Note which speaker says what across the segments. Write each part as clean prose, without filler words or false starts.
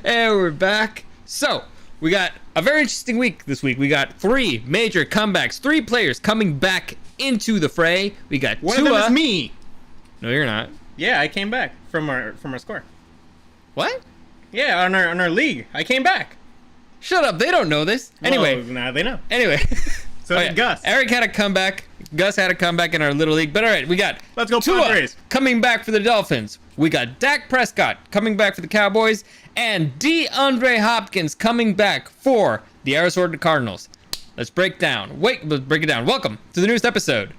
Speaker 1: And we're back. So, we got a very interesting week this week. We got 3 major comebacks, 3 players coming back into the fray. We got
Speaker 2: One
Speaker 1: Tua.
Speaker 2: of them is me.
Speaker 1: No, you're not.
Speaker 2: Yeah, I came back from our score.
Speaker 1: What?
Speaker 2: Yeah, on our league, I came back.
Speaker 1: Shut up. They don't know this. Anyway.
Speaker 2: Well, now they know.
Speaker 1: Anyway.
Speaker 2: So did Gus.
Speaker 1: Eric had a comeback. Gus had a comeback in our little league. But all right, we got
Speaker 2: Let's go
Speaker 1: Tua
Speaker 2: Padres.
Speaker 1: coming back for the Dolphins. We got Dak Prescott coming back for the Cowboys. And DeAndre Hopkins coming back for the Arizona Cardinals. Let's break it down. Welcome to the newest episode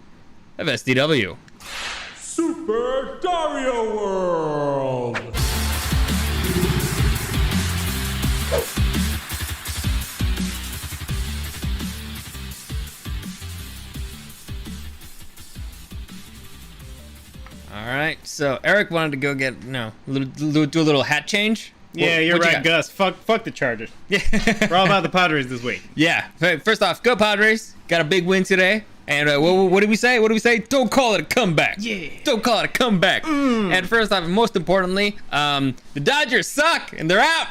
Speaker 1: of SDW.
Speaker 3: Super Dario World!
Speaker 1: Alright, so Eric wanted to go get, do a little hat change.
Speaker 2: Yeah, you're
Speaker 1: What you
Speaker 2: right,
Speaker 1: got?
Speaker 2: Gus. Fuck the Chargers.
Speaker 1: Yeah.
Speaker 2: We're all about the Padres this week.
Speaker 1: Yeah. First off, go Padres. Got a big win today. And what did we say? Don't call it a comeback.
Speaker 2: Yeah.
Speaker 1: Don't call it a comeback. And first off, and most importantly, the Dodgers suck and they're out.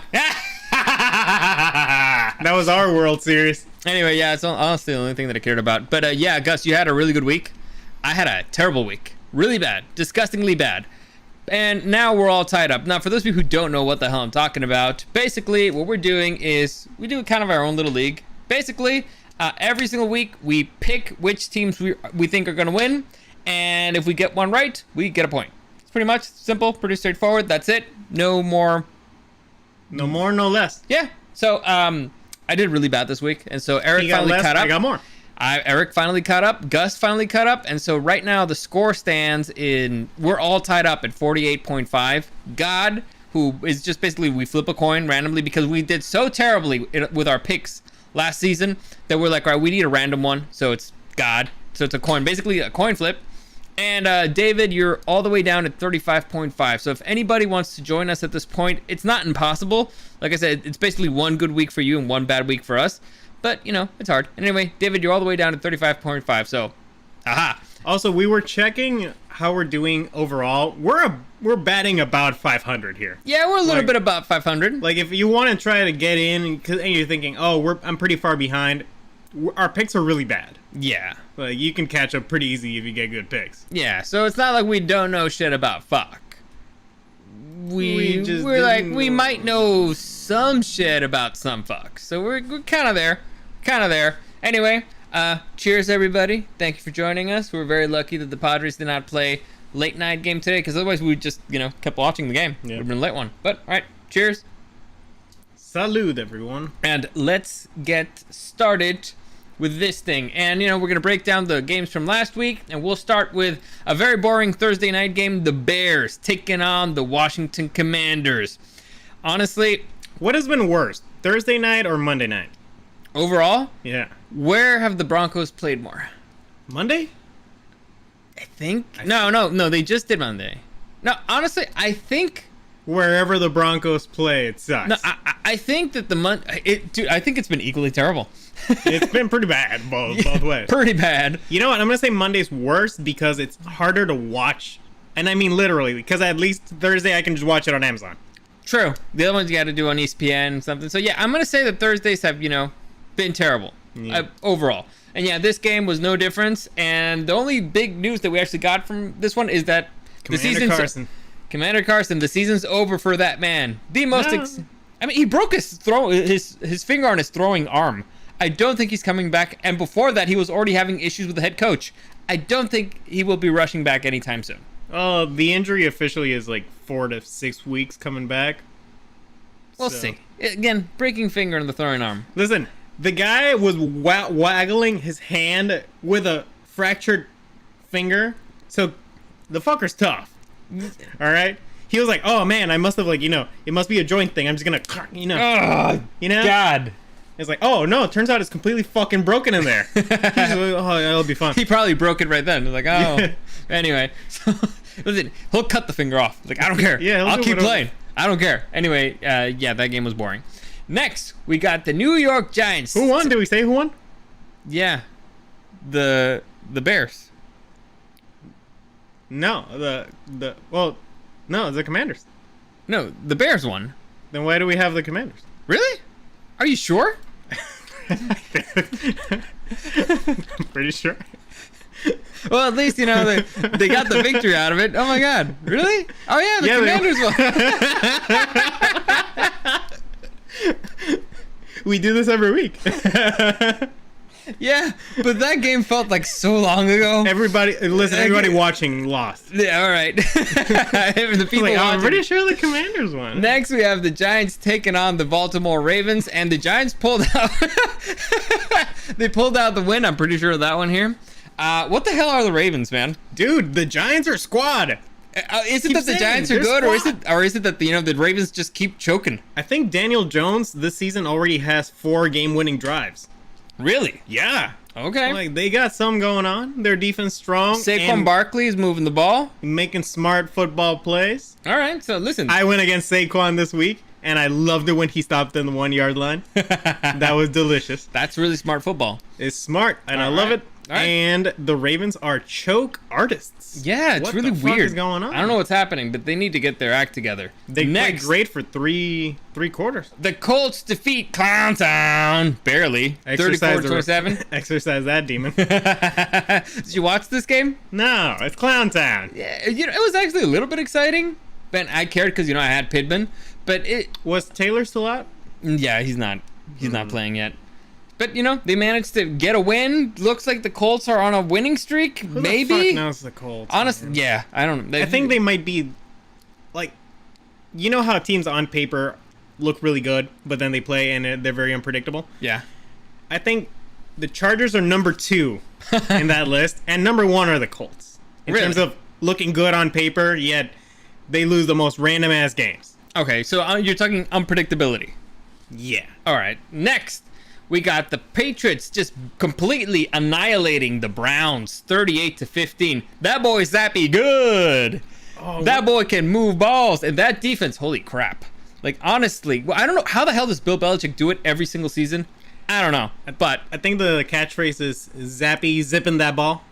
Speaker 2: That was our World Series.
Speaker 1: Anyway, yeah, it's honestly the only thing that I cared about. But yeah, Gus, you had a really good week. I had a terrible week. Really bad. Disgustingly bad. And now we're all tied up. Now, for those of you who don't know what the hell I'm talking about, basically what we're doing is we do kind of our own little league. Basically, every single week we pick which teams we think are going to win. And if we get one right, we get a point. It's pretty much simple, pretty straightforward. That's it. No more.
Speaker 2: No more, no less.
Speaker 1: Yeah. So I did really bad this week. And so Eric
Speaker 2: You got
Speaker 1: finally
Speaker 2: less,
Speaker 1: caught up.
Speaker 2: I got more.
Speaker 1: Eric finally caught up. Gus finally caught up. And so right now the score stands we're all tied up at 48.5. God, who is just basically we flip a coin randomly because we did so terribly with our picks last season that we're like, all right, we need a random one. So it's God. So it's a coin, basically a coin flip. And David, you're all the way down at 35.5. So if anybody wants to join us at this point, it's not impossible. Like I said, it's basically one good week for you and one bad week for us. But, it's hard. And anyway, David, you're all the way down to 35.5. So, aha.
Speaker 2: Also, we were checking how we're doing overall. We're batting about 500 here.
Speaker 1: Yeah, we're a little bit about 500.
Speaker 2: Like, if you want to try to get in, and you're thinking, I'm pretty far behind, our picks are really bad.
Speaker 1: Yeah.
Speaker 2: Like, you can catch up pretty easy if you get good picks.
Speaker 1: Yeah, so it's not like we don't know shit about fuck. We're like, we might know some shit about some fuck. So we're kind of there. Anyway, cheers everybody. Thank you for joining us. We're very lucky that the Padres did not play late night game today, because otherwise we just, kept watching the game.
Speaker 2: Yep.
Speaker 1: Would have been a late one. But, all right, cheers.
Speaker 2: Salud, everyone.
Speaker 1: And let's get started with this thing. And, we're going to break down the games from last week. And we'll start with a very boring Thursday night game. The Bears taking on the Washington Commanders. Honestly,
Speaker 2: What has been worse, Thursday night or Monday night?
Speaker 1: overall,
Speaker 2: Yeah.
Speaker 1: where have the Broncos played more?
Speaker 2: Monday?
Speaker 1: I think. No, they just did Monday. No, honestly, I think.
Speaker 2: Wherever the Broncos play, it sucks.
Speaker 1: No, I think that dude, I think it's been equally terrible.
Speaker 2: It's been pretty bad both ways.
Speaker 1: Pretty bad.
Speaker 2: You know what? I'm going to say Monday's worse because it's harder to watch. And I mean literally, because at least Thursday I can just watch it on Amazon.
Speaker 1: True. The other ones you got to do on ESPN and something. So, yeah, I'm going to say that Thursdays have, been terrible overall. And, yeah, this game was no difference. And the only big news that we actually got from this one is that Commander Carson, the season's over for that man. The most... he broke his finger on his throwing arm. I don't think he's coming back. And before that, he was already having issues with the head coach. I don't think he will be rushing back anytime soon.
Speaker 2: Oh, the injury officially is like 4 to 6 weeks coming back.
Speaker 1: We'll see. Again, breaking finger on the throwing arm.
Speaker 2: Listen, the guy was waggling his hand with a fractured finger. So, the fucker's tough. All right? He was like, oh man, I must have it must be a joint thing. I'm just gonna,
Speaker 1: Oh, God.
Speaker 2: It's like, oh no, it turns out it's completely fucking broken in there. He's like, oh, it'll be fun.
Speaker 1: He probably broke it right then. Like, oh. Anyway, so, listen, he'll cut the finger off. Like, I don't care.
Speaker 2: Yeah,
Speaker 1: I'll keep playing. I don't care. Anyway, yeah, that game was boring. Next, we got the New York Giants.
Speaker 2: Who won? Did we say who won?
Speaker 1: Yeah, the Bears.
Speaker 2: No, No, it's the Commanders.
Speaker 1: No, the Bears won.
Speaker 2: Then why do we have the Commanders?
Speaker 1: Really? Are you sure?
Speaker 2: I'm pretty sure.
Speaker 1: Well, at least, they got the victory out of it. Oh my god. Really? Oh yeah, the Commanders won.
Speaker 2: We do this every week.
Speaker 1: Yeah, but that game felt like so long ago.
Speaker 2: Everybody watching lost.
Speaker 1: Yeah, all right. The people
Speaker 2: I'm
Speaker 1: watching.
Speaker 2: pretty sure the Commanders won.
Speaker 1: Next, we have the Giants taking on the Baltimore Ravens, and the Giants pulled out. They pulled out the win. I'm pretty sure of that one here. What the hell are the Ravens, man?
Speaker 2: Dude, the Giants are squad.
Speaker 1: Is it that the Giants are good, or is it that the Ravens just keep choking?
Speaker 2: I think Daniel Jones this season already has 4 game-winning drives.
Speaker 1: Really?
Speaker 2: Yeah.
Speaker 1: Okay.
Speaker 2: Like, they got some going on. Their defense strong.
Speaker 1: Saquon
Speaker 2: and
Speaker 1: Barkley is moving the ball.
Speaker 2: making smart football plays.
Speaker 1: All right, so listen.
Speaker 2: I went against Saquon this week, and I loved it when he stopped in the 1-yard line. That was delicious.
Speaker 1: That's really smart football.
Speaker 2: It's smart, and I
Speaker 1: All
Speaker 2: love
Speaker 1: right.
Speaker 2: it.
Speaker 1: All right.
Speaker 2: And the Ravens are choke artists.
Speaker 1: Yeah, it's
Speaker 2: What
Speaker 1: really
Speaker 2: the fuck
Speaker 1: weird.
Speaker 2: is going on?
Speaker 1: I don't know what's happening, but they need to get their act together.
Speaker 2: They
Speaker 1: Next,
Speaker 2: played great for three quarters.
Speaker 1: the Colts defeat Clown Town. Barely. 34-27.
Speaker 2: Exercise that demon.
Speaker 1: Did you watch this game?
Speaker 2: No, it's Clown Town.
Speaker 1: Yeah, it was actually a little bit exciting. But I cared because, I had Pittman. But
Speaker 2: Was Taylor still out?
Speaker 1: yeah, he's not playing yet. But, they managed to get a win. Looks like the Colts are on a winning streak.
Speaker 2: Who
Speaker 1: Maybe.
Speaker 2: the fuck knows the Colts?
Speaker 1: Honestly, yeah, I don't know.
Speaker 2: I think they might be, like, you know how teams on paper look really good, but then they play and they're very unpredictable?
Speaker 1: Yeah.
Speaker 2: I think the Chargers are number 2 in that list, and number 1 are the Colts. In
Speaker 1: Really?
Speaker 2: terms of looking good on paper, yet they lose the most random-ass games.
Speaker 1: Okay, so you're talking unpredictability.
Speaker 2: Yeah.
Speaker 1: All right, next. We got the Patriots just completely annihilating the Browns, 38-15. That boy Zappy good.
Speaker 2: Oh,
Speaker 1: That boy can move balls, and that defense, holy crap! Like honestly, I don't know how the hell does Bill Belichick do it every single season. I don't know, but
Speaker 2: I think the catchphrase is Zappy zipping that ball.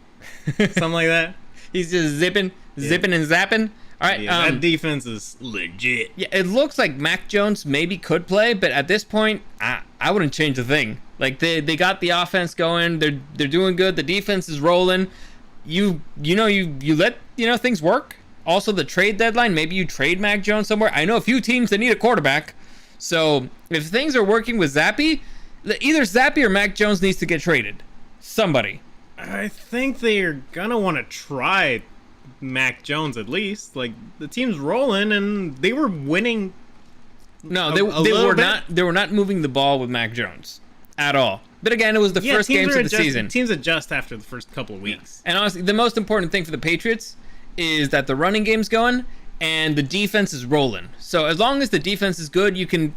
Speaker 2: Something like that.
Speaker 1: he's just zipping and zapping. All right,
Speaker 2: Yeah, that defense is legit.
Speaker 1: yeah, it looks like Mac Jones maybe could play, but at this point, I wouldn't change a thing. Like they got the offense going, they're doing good. The defense is rolling. You let things work. Also, the trade deadline, maybe you trade Mac Jones somewhere. I know a few teams that need a quarterback, so if things are working with Zappy, either Zappy or Mac Jones needs to get traded. Somebody.
Speaker 2: I think they're gonna want to try Mac Jones at least. Like, the team's rolling and they were winning.
Speaker 1: No,
Speaker 2: A
Speaker 1: they
Speaker 2: little
Speaker 1: were
Speaker 2: bit?
Speaker 1: not. They were not moving the ball with Mac Jones at all. But again, it was the first
Speaker 2: teams
Speaker 1: games
Speaker 2: are
Speaker 1: of the season.
Speaker 2: Teams adjust after the first couple of weeks.
Speaker 1: And honestly, the most important thing for the Patriots is that the running game's going and the defense is rolling. So as long as the defense is good, you can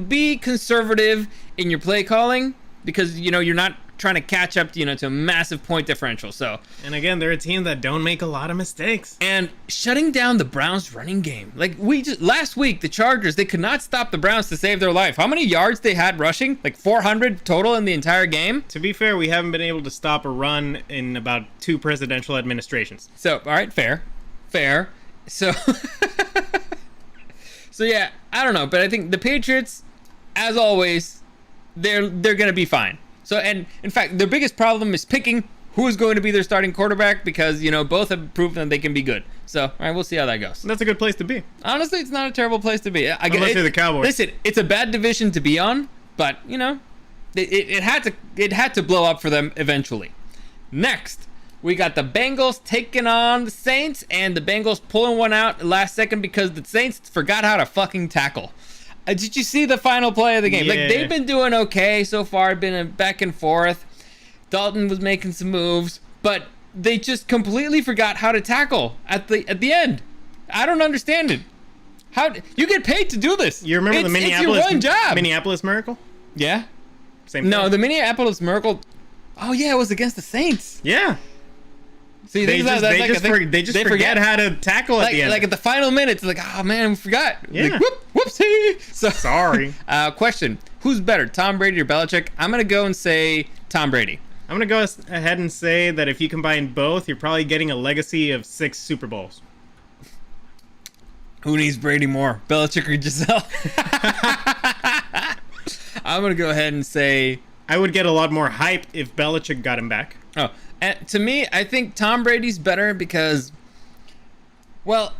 Speaker 1: be conservative in your play calling because you're not trying to catch up to a massive point differential. So
Speaker 2: And again, they're a team that don't make a lot of mistakes.
Speaker 1: and shutting down the Browns running game. Like last week, the Chargers, they could not stop the Browns to save their life. How many yards they had rushing? Like 400 total in the entire game.
Speaker 2: To be fair, we haven't been able to stop a run in about 2 presidential administrations.
Speaker 1: So, all right, fair. So, so yeah, I don't know, but I think the Patriots, as always, they're gonna be fine. So, and in fact, their biggest problem is picking who is going to be their starting quarterback because both have proven that they can be good. So, all right, we'll see how that goes.
Speaker 2: That's a good place to be.
Speaker 1: Honestly, it's not a terrible place to be.
Speaker 2: Unless you're the Cowboys.
Speaker 1: Listen, it's a bad division to be on, but it had to blow up for them eventually. Next, we got the Bengals taking on the Saints, and the Bengals pulling one out last second because the Saints forgot how to fucking tackle. Did you see the final play of the game?
Speaker 2: Yeah.
Speaker 1: Like, they've been doing okay so far, been back and forth. Dalton was making some moves, but they just completely forgot how to tackle at the end. I don't understand it. How you get paid to do this?
Speaker 2: You remember the
Speaker 1: It's your one job.
Speaker 2: Minneapolis Miracle?
Speaker 1: Yeah.
Speaker 2: Same
Speaker 1: No,
Speaker 2: thing.
Speaker 1: the Minneapolis Miracle. Oh yeah, it was against the Saints.
Speaker 2: Yeah.
Speaker 1: See,
Speaker 2: They just forget how to tackle at
Speaker 1: like,
Speaker 2: the end.
Speaker 1: like at the final minutes, like, oh man, we forgot.
Speaker 2: Yeah.
Speaker 1: Like, whoopsie. So
Speaker 2: Sorry.
Speaker 1: question: who's better, Tom Brady or Belichick? I'm gonna go and say Tom Brady.
Speaker 2: I'm going to go ahead and say that if you combine both, you're probably getting a legacy of 6 Super Bowls.
Speaker 1: Who needs Brady more, Belichick or Giselle? I'm gonna go ahead and say.
Speaker 2: I would get a lot more hype if Belichick got him back.
Speaker 1: Oh, and to me, I think Tom Brady's better because, well,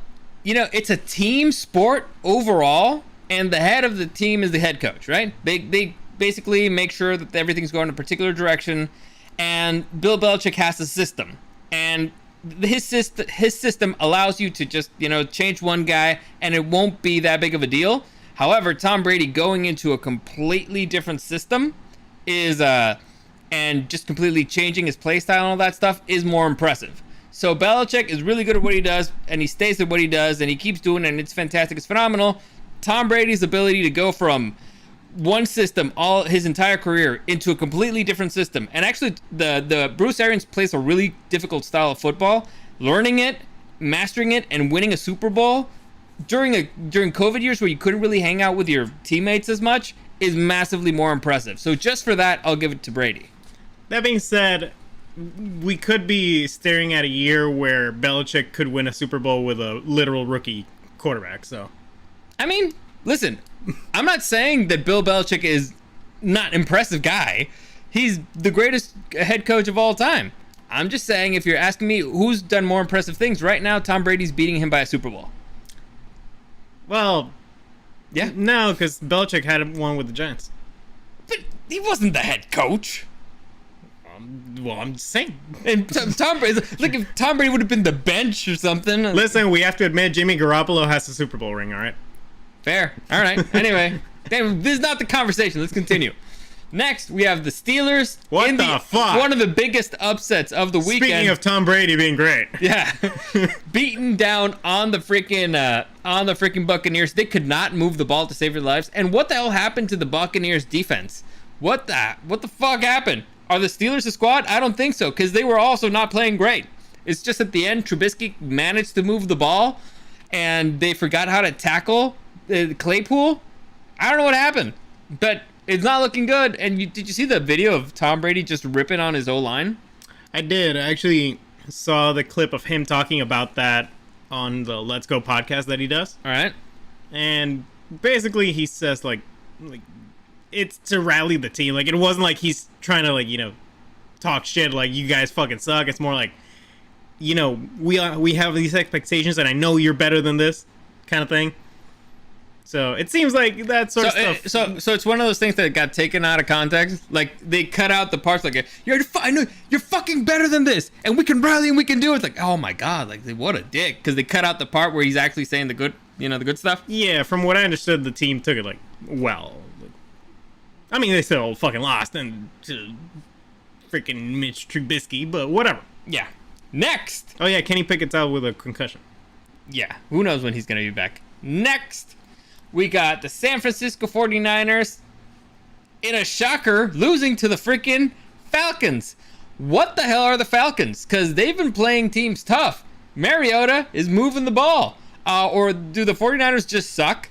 Speaker 1: you know, it's a team sport overall, and the head of the team is the head coach, right? They basically make sure that everything's going in a particular direction, and Bill Belichick has a system, and his system allows you to just, you know, change one guy, and it won't be that big of a deal. However, Tom Brady going into a completely different system is and just completely changing his play style and all that stuff is more impressive. So Belichick is really good at what he does, and he stays at what he does, and he keeps doing it, and it's fantastic. It's phenomenal. Tom Brady's ability to go from one system all his entire career into a completely different system, and actually the Bruce Arians plays a really difficult style of football. Learning it, mastering it, and winning a Super Bowl during COVID years where you couldn't really hang out with your teammates as much is massively more impressive. So just for that, I'll give it to Brady.
Speaker 2: That being said, we could be staring at a year where Belichick could win a Super Bowl with a literal rookie quarterback. So,
Speaker 1: I mean, listen, I'm not saying that Bill Belichick is not an impressive guy. He's the greatest head coach of all time. I'm just saying, if you're asking me who's done more impressive things, right now, Tom Brady's beating him by a Super Bowl.
Speaker 2: well,
Speaker 1: Yeah.
Speaker 2: no, because Belichick had one with the Giants.
Speaker 1: But he wasn't the head coach.
Speaker 2: Well, I'm just saying.
Speaker 1: And Tom Brady, like if Tom Brady would have been the bench or something.
Speaker 2: Listen, we have to admit Jimmy Garoppolo has a Super Bowl ring, all right?
Speaker 1: Fair. All right. Anyway, this is not the conversation. Let's continue. Next, we have the Steelers.
Speaker 2: What
Speaker 1: in
Speaker 2: the fuck?
Speaker 1: One of the biggest upsets of the weekend.
Speaker 2: Speaking of Tom Brady being great.
Speaker 1: Yeah, beaten down on the freaking Buccaneers. They could not move the ball to save their lives. And what the hell happened to the Buccaneers defense? What the fuck happened? Are the Steelers a squad? I don't think so, because they were also not playing great. It's just at the end, Trubisky managed to move the ball, and they forgot how to tackle Claypool. I don't know what happened, but it's not looking good. And did you see the video of Tom Brady just ripping on his O-line?
Speaker 2: I did. I actually saw the clip of him talking about that on the Let's Go podcast that he does.
Speaker 1: All right.
Speaker 2: And basically he says, like it's to rally the team. Like, it wasn't like he's trying to, like, you know, talk shit like you guys fucking suck. It's more like, you know, we have these expectations and I know you're better than this kind of thing. So it seems like that sort of stuff.
Speaker 1: So it's one of those things that got taken out of context. Like, they cut out the parts like, I know you're fucking better than this, and we can rally and we can do it. It's like, oh my god, like, what a dick, because they cut out the part where he's actually saying the good, you know, the good stuff.
Speaker 2: Yeah, from what I understood, the team took it like, well, I mean, they still fucking lost and to freaking Mitch Trubisky, but whatever.
Speaker 1: Yeah. Next.
Speaker 2: Oh yeah, Kenny Pickett's out with a concussion.
Speaker 1: Yeah, who knows when he's gonna be back. Next, we got the San Francisco 49ers in a shocker, losing to the freaking Falcons. What the hell are the Falcons? Because they've been playing teams tough. Mariota is moving the ball. Or do the 49ers just suck?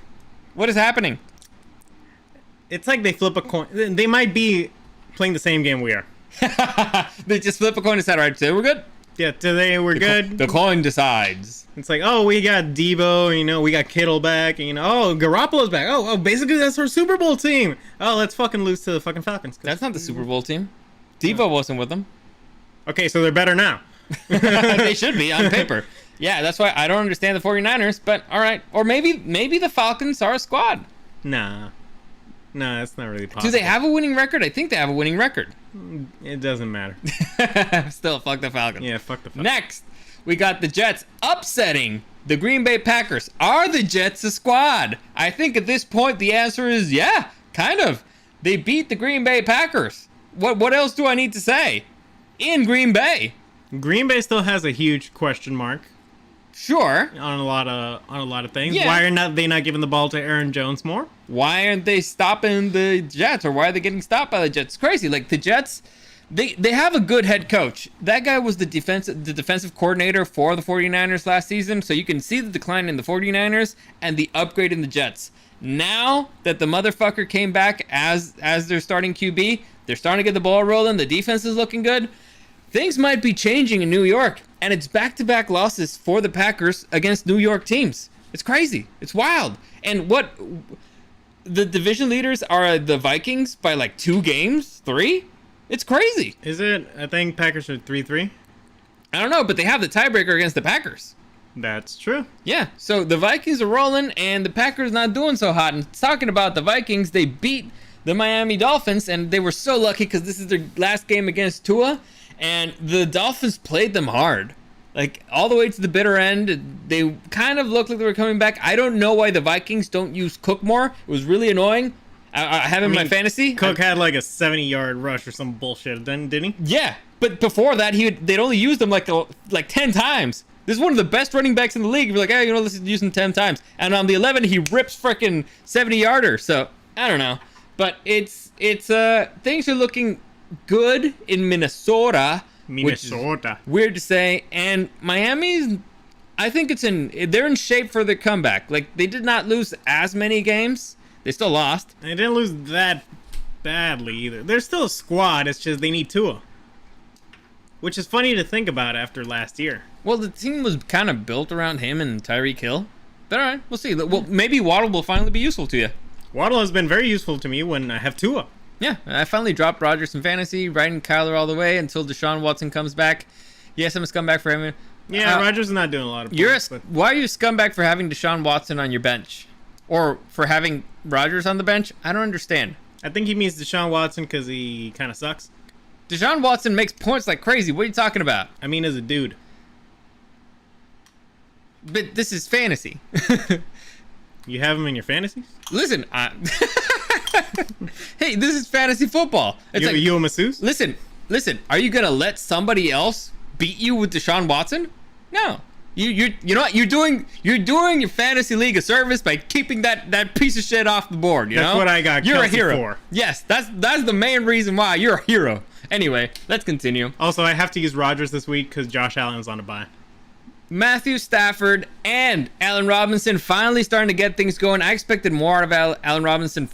Speaker 1: What is happening?
Speaker 2: It's like they flip a coin. They might be playing the same game we are.
Speaker 1: They just flip a coin and decide, all right, today we're good.
Speaker 2: Yeah, today we're good.
Speaker 1: The coin decides.
Speaker 2: It's like, oh, we got Debo, you know, we got Kittle back, and, you know, oh, Garoppolo's back. Oh, basically that's our Super Bowl team. Oh, let's fucking lose to the fucking Falcons.
Speaker 1: That's not the Super Bowl team. Debo wasn't with them.
Speaker 2: Okay, so they're better now.
Speaker 1: They should be on paper. Yeah, that's why I don't understand the 49ers, but all right. Or maybe the Falcons are a squad.
Speaker 2: Nah, that's not really possible.
Speaker 1: Do they have a winning record? I think they have a winning record.
Speaker 2: It doesn't matter.
Speaker 1: Still, fuck the Falcons.
Speaker 2: Yeah, fuck the Falcons.
Speaker 1: Next, we got the Jets upsetting the Green Bay Packers. Are the Jets a squad? I think at this point the answer is yeah, kind of. They beat the Green Bay Packers. What else do I need to say? In Green Bay.
Speaker 2: Green Bay still has a huge question mark
Speaker 1: Sure.
Speaker 2: on a lot of things.
Speaker 1: Yeah.
Speaker 2: Why are they not giving the ball to Aaron Jones more?
Speaker 1: Why aren't they stopping the Jets, or why are they getting stopped by the Jets? It's crazy. Like, the Jets, they have a good head coach. That guy was the defensive coordinator for the 49ers last season, so you can see the decline in the 49ers and the upgrade in the Jets. Now that the motherfucker came back as their starting QB, they're starting to get the ball rolling, the defense is looking good. Things might be changing in New York, and it's back-to-back losses for the Packers against New York teams. It's crazy. It's wild. And what the division leaders are the Vikings by like 2 games, 3. It's crazy.
Speaker 2: Is it? I think Packers are 3-3.
Speaker 1: I don't know, but they have the tiebreaker against the Packers.
Speaker 2: That's true.
Speaker 1: Yeah, so the Vikings are rolling, and the Packers not doing so hot. And talking about the Vikings, they beat the Miami Dolphins, and they were so lucky because this is their last game against Tua, and the Dolphins played them hard. Like, all the way to the bitter end. They kind of looked like they were coming back. I don't know why the Vikings don't use Cook more. It was really annoying. I have him in my fantasy.
Speaker 2: Cook had like a 70-yard rush or some bullshit, didn't he?
Speaker 1: Yeah, but before that, they'd only used him like 10 times. This is one of the best running backs in the league. You're like, hey, let's use him 10 times. And on the 11, he rips freaking 70-yarder. So, I don't know. But it's things are looking good in Minnesota. Which is weird to say. And Miami's, I think they're in shape for their comeback. Like, they did not lose as many games. They still lost.
Speaker 2: They didn't lose that badly either. They're still a squad. It's just they need Tua. Which is funny to think about after last year.
Speaker 1: Well, the team was kind of built around him and Tyreek Hill. But all right, we'll see. Well, maybe Waddle will finally be useful to you.
Speaker 2: Waddle has been very useful to me when I have Tua.
Speaker 1: Yeah, I finally dropped Rodgers in fantasy, riding Kyler all the way until Deshaun Watson comes back. Yes, I'm a scumbag for him.
Speaker 2: Yeah, Rodgers is not doing a lot of points.
Speaker 1: Why are you a scumbag for having Deshaun Watson on your bench? Or for having Rodgers on the bench? I don't understand.
Speaker 2: I think he means Deshaun Watson because he kind of sucks.
Speaker 1: Deshaun Watson makes points like crazy. What are you talking about?
Speaker 2: I mean, as a dude.
Speaker 1: But this is fantasy.
Speaker 2: You have him in your fantasies?
Speaker 1: Listen, hey, this is fantasy football. It's
Speaker 2: you a masseuse?
Speaker 1: Listen. Are you gonna let somebody else beat you with Deshaun Watson? No. You know what? You're doing your fantasy league a service by keeping that piece of shit off the board.
Speaker 2: That's what I got.
Speaker 1: You're
Speaker 2: Kelsey
Speaker 1: a hero.
Speaker 2: For.
Speaker 1: Yes, that's the main reason why you're a hero. Anyway, let's continue.
Speaker 2: Also, I have to use Rodgers this week because Josh Allen's on a bye.
Speaker 1: Matthew Stafford and Allen Robinson finally starting to get things going. I expected more out of Allen Robinson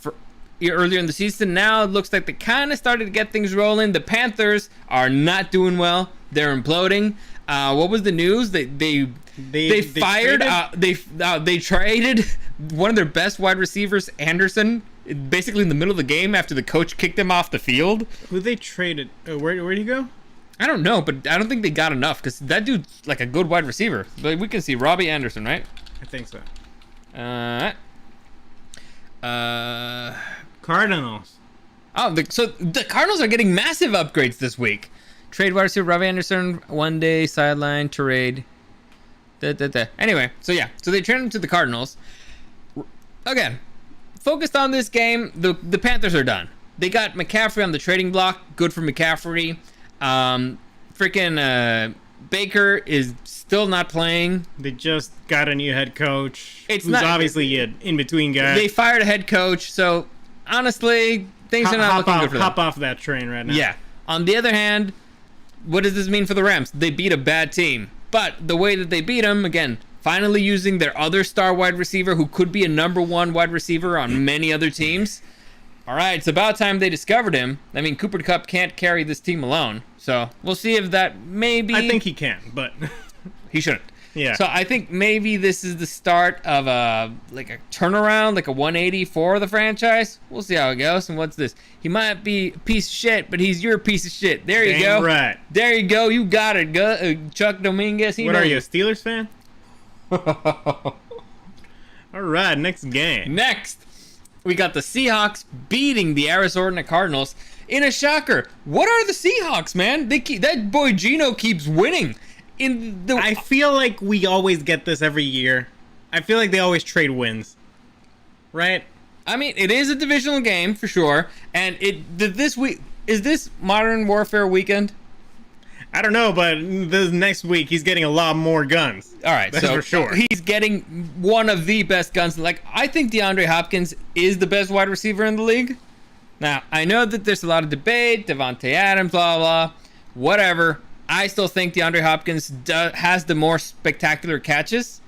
Speaker 1: earlier in the season. Now it looks like they kind of started to get things rolling. The Panthers are not doing well. They're imploding. What was the news? They fired. They traded one of their best wide receivers, Anderson, basically in the middle of the game after the coach kicked him off the field.
Speaker 2: Who they traded? Where'd he go?
Speaker 1: I don't know, but I don't think they got enough because that dude's like a good wide receiver. But we can see Robbie Anderson, right?
Speaker 2: I think so. Cardinals.
Speaker 1: Oh, so the Cardinals are getting massive upgrades this week. Trade wide receiver Robbie Anderson, 1 day sideline trade. Anyway, so they traded him to the Cardinals. Again, focused on this game, the Panthers are done. They got McCaffrey on the trading block. Good for McCaffrey. Baker is still not playing.
Speaker 2: They just got a new head coach.
Speaker 1: Who's
Speaker 2: obviously an in-between guy.
Speaker 1: They fired a head coach, so honestly, things are not looking good for them.
Speaker 2: Hop off that train right now.
Speaker 1: Yeah. On the other hand, what does this mean for the Rams? They beat a bad team. But the way that they beat them, again, finally using their other star wide receiver who could be a number 1 wide receiver on many other teams. All right, it's about time they discovered him. I mean, Cooper Kupp can't carry this team alone. So we'll see if that maybe...
Speaker 2: I think he can, but...
Speaker 1: he shouldn't.
Speaker 2: Yeah.
Speaker 1: So I think maybe this is the start of a turnaround, like a 180 for the franchise. We'll see how it goes. And what's this? He might be a piece of shit, but he's your piece of shit. There you go.
Speaker 2: Right.
Speaker 1: There you go. You got it. Chuck Dominguez.
Speaker 2: What are you, a Steelers fan? All right, next game.
Speaker 1: Next, we got the Seahawks beating the Arizona Cardinals in a shocker. What are the Seahawks, man? That boy Gino keeps winning.
Speaker 2: I feel like we always get this every year. I feel like they always trade wins, right?
Speaker 1: I mean, it is a divisional game for sure, and this week is this Modern Warfare weekend.
Speaker 2: I don't know, but this next week he's getting a lot more guns.
Speaker 1: All right,
Speaker 2: that's
Speaker 1: so
Speaker 2: for sure.
Speaker 1: He's getting one of the best guns. Like, I think DeAndre Hopkins is the best wide receiver in the league. Now, I know that there's a lot of debate, Devontae Adams, blah blah, whatever. I still think DeAndre Hopkins has the more spectacular catches.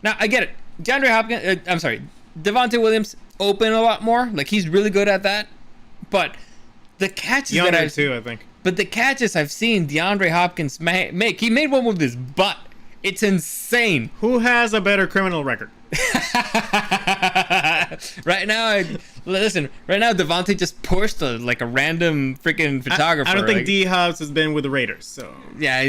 Speaker 1: Now, I get it. Devontae Williams open a lot more. Like, he's really good at that. But the catches
Speaker 2: I think.
Speaker 1: But the catches I've seen DeAndre Hopkins make, he made one with his butt. It's insane.
Speaker 2: Who has a better criminal record?
Speaker 1: Right now, listen. Right now, Devontae just pushed like a random freaking photographer.
Speaker 2: I don't think
Speaker 1: like,
Speaker 2: D Hobbs has been with the Raiders, so
Speaker 1: yeah,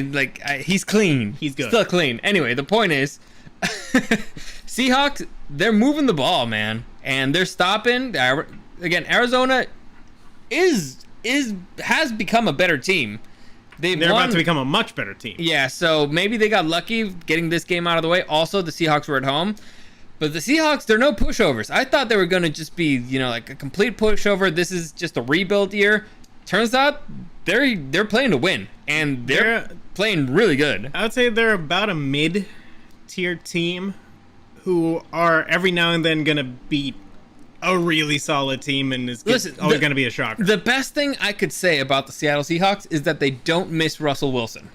Speaker 1: he's clean.
Speaker 2: He's good.
Speaker 1: Still clean. Anyway, the point is, Seahawks, they're moving the ball, man, and they're stopping. Again, Arizona has become a better team. They're
Speaker 2: about to become a much better team.
Speaker 1: Yeah, so maybe they got lucky getting this game out of the way. Also, the Seahawks were at home. But the Seahawks, they're no pushovers. I thought they were going to just be, like a complete pushover. This is just a rebuild year. Turns out they're playing to win, and they're playing really good.
Speaker 2: I would say they're about a mid-tier team who are every now and then going to beat a really solid team, and it's always going to be a shocker.
Speaker 1: The best thing I could say about the Seattle Seahawks is that they don't miss Russell Wilson.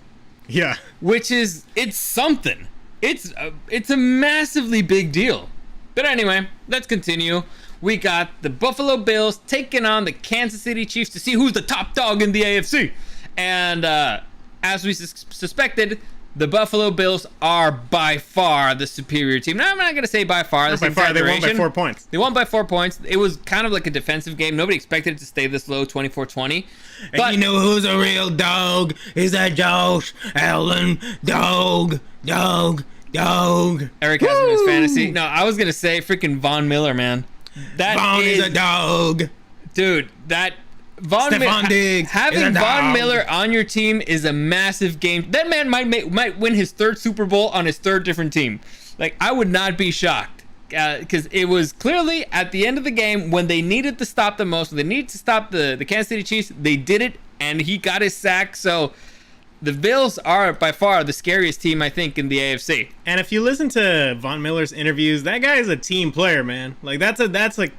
Speaker 2: Yeah.
Speaker 1: Which is, it's something. It's a massively big deal. But anyway, let's continue. We got the Buffalo Bills taking on the Kansas City Chiefs to see who's the top dog in the AFC. And as we suspected, the Buffalo Bills are by far the superior team. Now, I'm not going to say by far.
Speaker 2: By far, they won by 4 points.
Speaker 1: They won by 4 points. It was kind of like a defensive game. Nobody expected it to stay this low, 24-20.
Speaker 2: But and you know who's a real dog? Is that Josh Allen? Dog.
Speaker 1: Eric has him in his fantasy. No, I was going to say freaking Von Miller, man.
Speaker 2: Vaughn is a dog.
Speaker 1: Dude, that... Having Von Miller on your team is a massive game. That man might win his third Super Bowl on his third different team. Like, I would not be shocked. Because it was clearly at the end of the game when they needed to stop the most, when they needed to stop the Kansas City Chiefs, they did it, and he got his sack. So the Bills are by far the scariest team, I think, in the AFC.
Speaker 2: And if you listen to Von Miller's interviews, that guy is a team player, man. Like that's like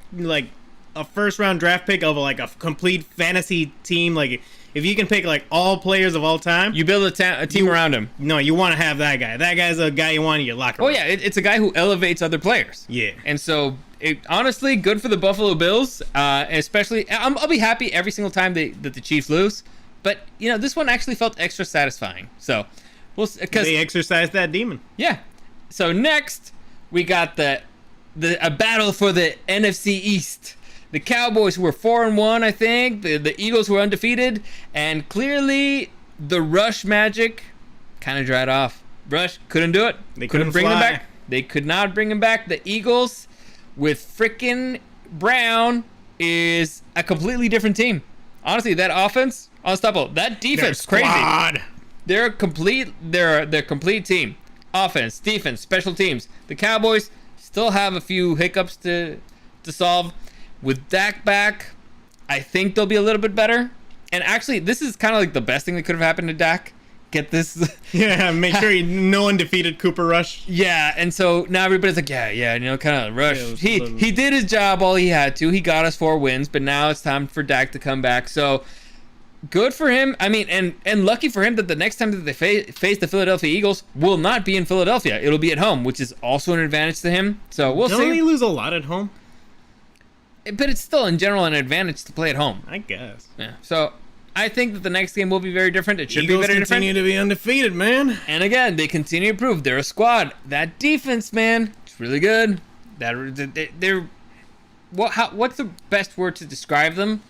Speaker 2: a first round draft pick of like a complete fantasy team. Like if you can pick like all players of all time,
Speaker 1: you build a team around him.
Speaker 2: No, you want to have that guy. That guy's a guy you want in your locker room.
Speaker 1: Oh yeah, it's a guy who elevates other players.
Speaker 2: Yeah.
Speaker 1: And so, honestly, good for the Buffalo Bills. Especially, I'll be happy every single time that the Chiefs lose. But this one actually felt extra satisfying. So, because
Speaker 2: they exercised that demon.
Speaker 1: Yeah. So next, we got a battle for the NFC East. The Cowboys, who were 4-1, I think. The Eagles, who were undefeated. And clearly, the Rush magic kind of dried off. Rush couldn't do it.
Speaker 2: They couldn't
Speaker 1: bring
Speaker 2: fly.
Speaker 1: him back. They could not bring him back. The Eagles, with frickin' Brown, is a completely different team. Honestly, that offense, unstoppable. That defense, crazy. They're a complete team. Offense, defense, special teams. The Cowboys still have a few hiccups to solve. With Dak back, I think they'll be a little bit better. And actually, this is kind of like the best thing that could have happened to Dak. Get this?
Speaker 2: Yeah, make sure no undefeated Cooper Rush.
Speaker 1: Yeah, and so now everybody's like, yeah, kind of Rush. Yeah, he did his job all he had to. He got us 4 wins, but now it's time for Dak to come back. So good for him. I mean, and lucky for him that the next time that they face the Philadelphia Eagles will not be in Philadelphia. It'll be at home, which is also an advantage to him. So we'll see.
Speaker 2: Don't they lose a lot at home?
Speaker 1: But it's still, in general, an advantage to play at home.
Speaker 2: I guess.
Speaker 1: Yeah. So I think that the next game will be very different. It should
Speaker 2: Eagles
Speaker 1: be very different.
Speaker 2: continue to be undefeated, man.
Speaker 1: And again, they continue to prove they're a squad. That defense, man, it's really good. They're what's the best word to describe them?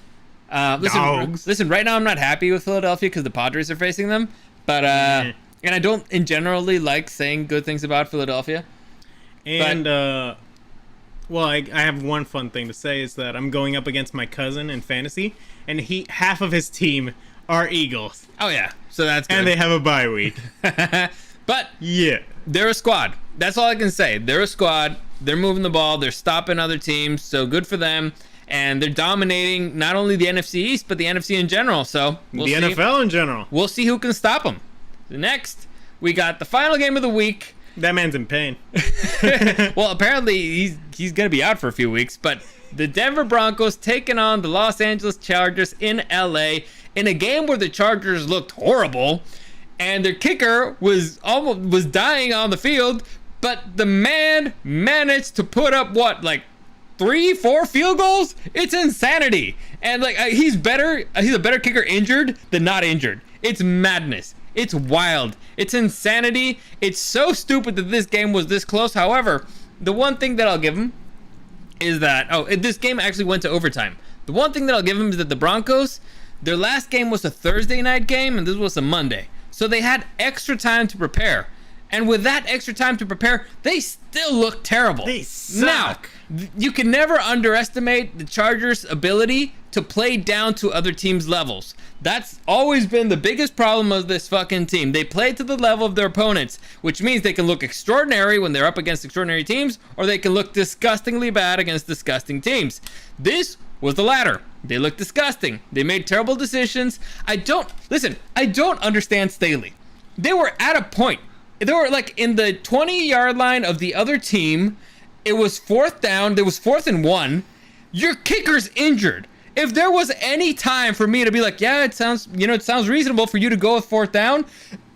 Speaker 2: Dogs.
Speaker 1: Listen. Right now, I'm not happy with Philadelphia because the Padres are facing them. But and I don't, in generally, like saying good things about Philadelphia.
Speaker 2: And well, I have one fun thing to say is that I'm going up against my cousin in fantasy, and half of his team are Eagles.
Speaker 1: Oh yeah, so that's good.
Speaker 2: And they have a bye week.
Speaker 1: But
Speaker 2: yeah,
Speaker 1: they're a squad. That's all I can say. They're a squad. They're moving the ball. They're stopping other teams. So good for them. And they're dominating not only the NFC East, but the NFC in general. So
Speaker 2: the NFL in general.
Speaker 1: We'll see who can stop them. Next, we got the final game of the week.
Speaker 2: That man's in pain.
Speaker 1: Well, apparently he's going to be out for a few weeks. But the Denver Broncos taking on the Los Angeles Chargers in LA in a game where the Chargers looked horrible. And their kicker was dying on the field. But the man managed to put up, 3-4 field goals? It's insanity. And he's a better kicker injured than not injured. It's madness. It's wild. It's insanity. It's so stupid that this game was this close. However, The one thing that I'll give him is that this game actually went to overtime. The one thing that I'll give him is that the Broncos, their last game was a Thursday night game and this was a Monday. So they had extra time to prepare. And with that extra time to prepare, they still look terrible.
Speaker 2: They suck.
Speaker 1: Now, you can never underestimate the Chargers' ability to play down to other teams' levels. That's always been the biggest problem of this fucking team. They play to the level of their opponents, which means they can look extraordinary when they're up against extraordinary teams, or they can look disgustingly bad against disgusting teams. This was the latter. They looked disgusting. They made terrible decisions. I don't understand Staley. They were at a point. They were like in the 20-yard line of the other team. It was 4th down. There was 4th and 1. Your kicker's injured. If there was any time for me to be like, yeah, it sounds reasonable for you to go with 4th down,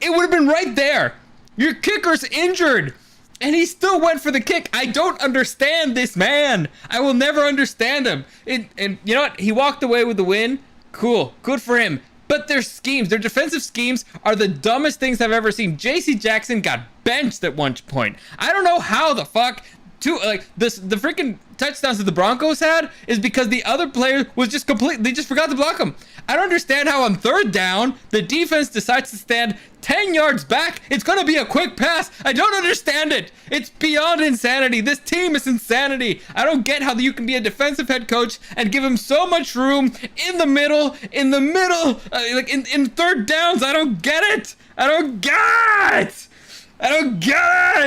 Speaker 1: it would have been right there. Your kicker's injured. And he still went for the kick. I don't understand this man. I will never understand him. And you know what? He walked away with the win. Cool. Good for him. But their schemes, their defensive schemes are the dumbest things I've ever seen. J.C. Jackson got benched at one point. I don't know how the fuck the freaking touchdowns that the Broncos had is because the other player was just they just forgot to block him. I don't understand how on 3rd down, the defense decides to stand 10 yards back. It's going to be a quick pass. I don't understand it. It's beyond insanity. This team is insanity. I don't get how you can be a defensive head coach and give him so much room in the middle, like in 3rd downs. I don't get it. I don't get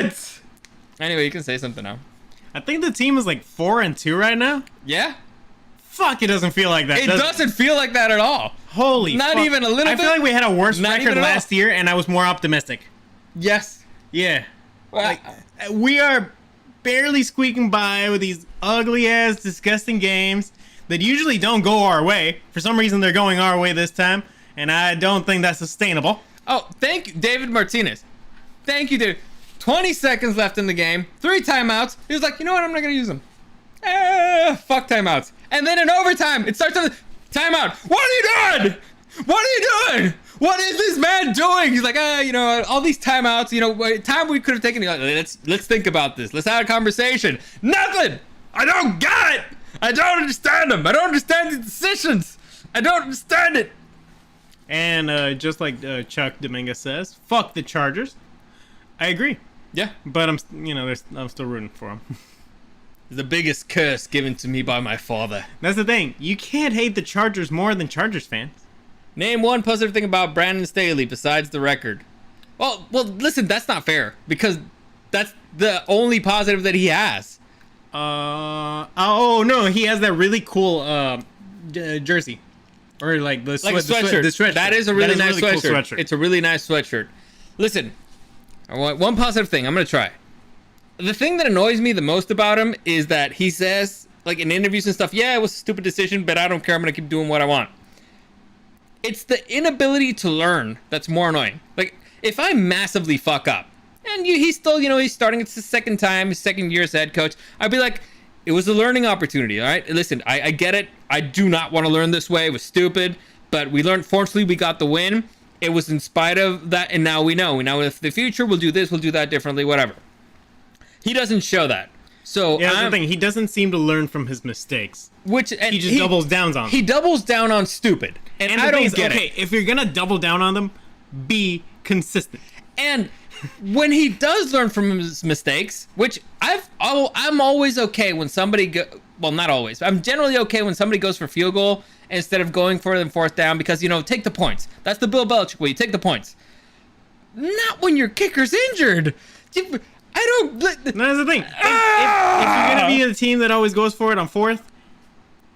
Speaker 1: it. Anyway, you can say something now.
Speaker 2: I think the team is like 4-2 right now.
Speaker 1: Yeah?
Speaker 2: Fuck, it doesn't feel like that.
Speaker 1: It doesn't feel like that at all.
Speaker 2: Holy
Speaker 1: Not
Speaker 2: fuck.
Speaker 1: even a little bit?
Speaker 2: I feel like we had a worse
Speaker 1: Not
Speaker 2: record
Speaker 1: even at all.
Speaker 2: last year, and I was more optimistic.
Speaker 1: Yes.
Speaker 2: Yeah.
Speaker 1: Well,
Speaker 2: We are barely squeaking by with these ugly-ass, disgusting games that usually don't go our way. For some reason, they're going our way this time, and I don't think that's sustainable.
Speaker 1: Oh, thank you, David Martinez. Thank you, dude. 20 seconds left in the game. 3 timeouts. He was like, you know what? I'm not going to use them. Fuck timeouts. And then in overtime, it starts on the timeout. What are you doing? What are you doing? What is this man doing? He's like, all these timeouts, time we could have taken. Like, let's think about this. Let's have a conversation. Nothing. I don't get it. I don't understand them. I don't understand the decisions. I don't understand it.
Speaker 2: And just like Chuck Dominguez says, fuck the Chargers. I agree.
Speaker 1: Yeah.
Speaker 2: But I'm still rooting for them.
Speaker 1: The biggest curse given to me by my father.
Speaker 2: That's the thing. You can't hate the Chargers more than Chargers fans.
Speaker 1: Name one positive thing about Brandon Staley besides the record. Well, listen, that's not fair because that's the only positive that he has.
Speaker 2: No, he has that really cool jersey, or like the
Speaker 1: sweatshirt.
Speaker 2: The sweatshirt.
Speaker 1: That is a really nice
Speaker 2: cool
Speaker 1: sweatshirt. It's a really nice sweatshirt. Listen, I want one positive thing. I'm gonna try. The thing that annoys me the most about him is that he says, like in interviews and stuff, yeah, it was a stupid decision, but I don't care. I'm gonna keep doing what I want. It's the inability to learn that's more annoying. Like, if I massively fuck up, and he's still, he's starting, it's his second year as head coach, I'd be like, it was a learning opportunity, all right? Listen, I get it. I do not want to learn this way. It was stupid, but we learned. Fortunately, we got the win. It was in spite of that, and now we know. We know if the future, we'll do this, we'll do that differently, whatever. He doesn't show that. So
Speaker 2: yeah, that's the thing. He doesn't seem to learn from his mistakes.
Speaker 1: He
Speaker 2: just doubles down on them.
Speaker 1: He doubles down on stupid. And I don't get it.
Speaker 2: Okay, if you're going to double down on them, be consistent.
Speaker 1: And when he does learn from his mistakes, which I'm always okay when somebody not always. I'm generally okay when somebody goes for field goal instead of going for them 4th down because, take the points. That's the Bill Belichick way. You take the points. Not when your kicker's injured. I don't...
Speaker 2: That's the thing. If you're going to be the team that always goes for it on 4th,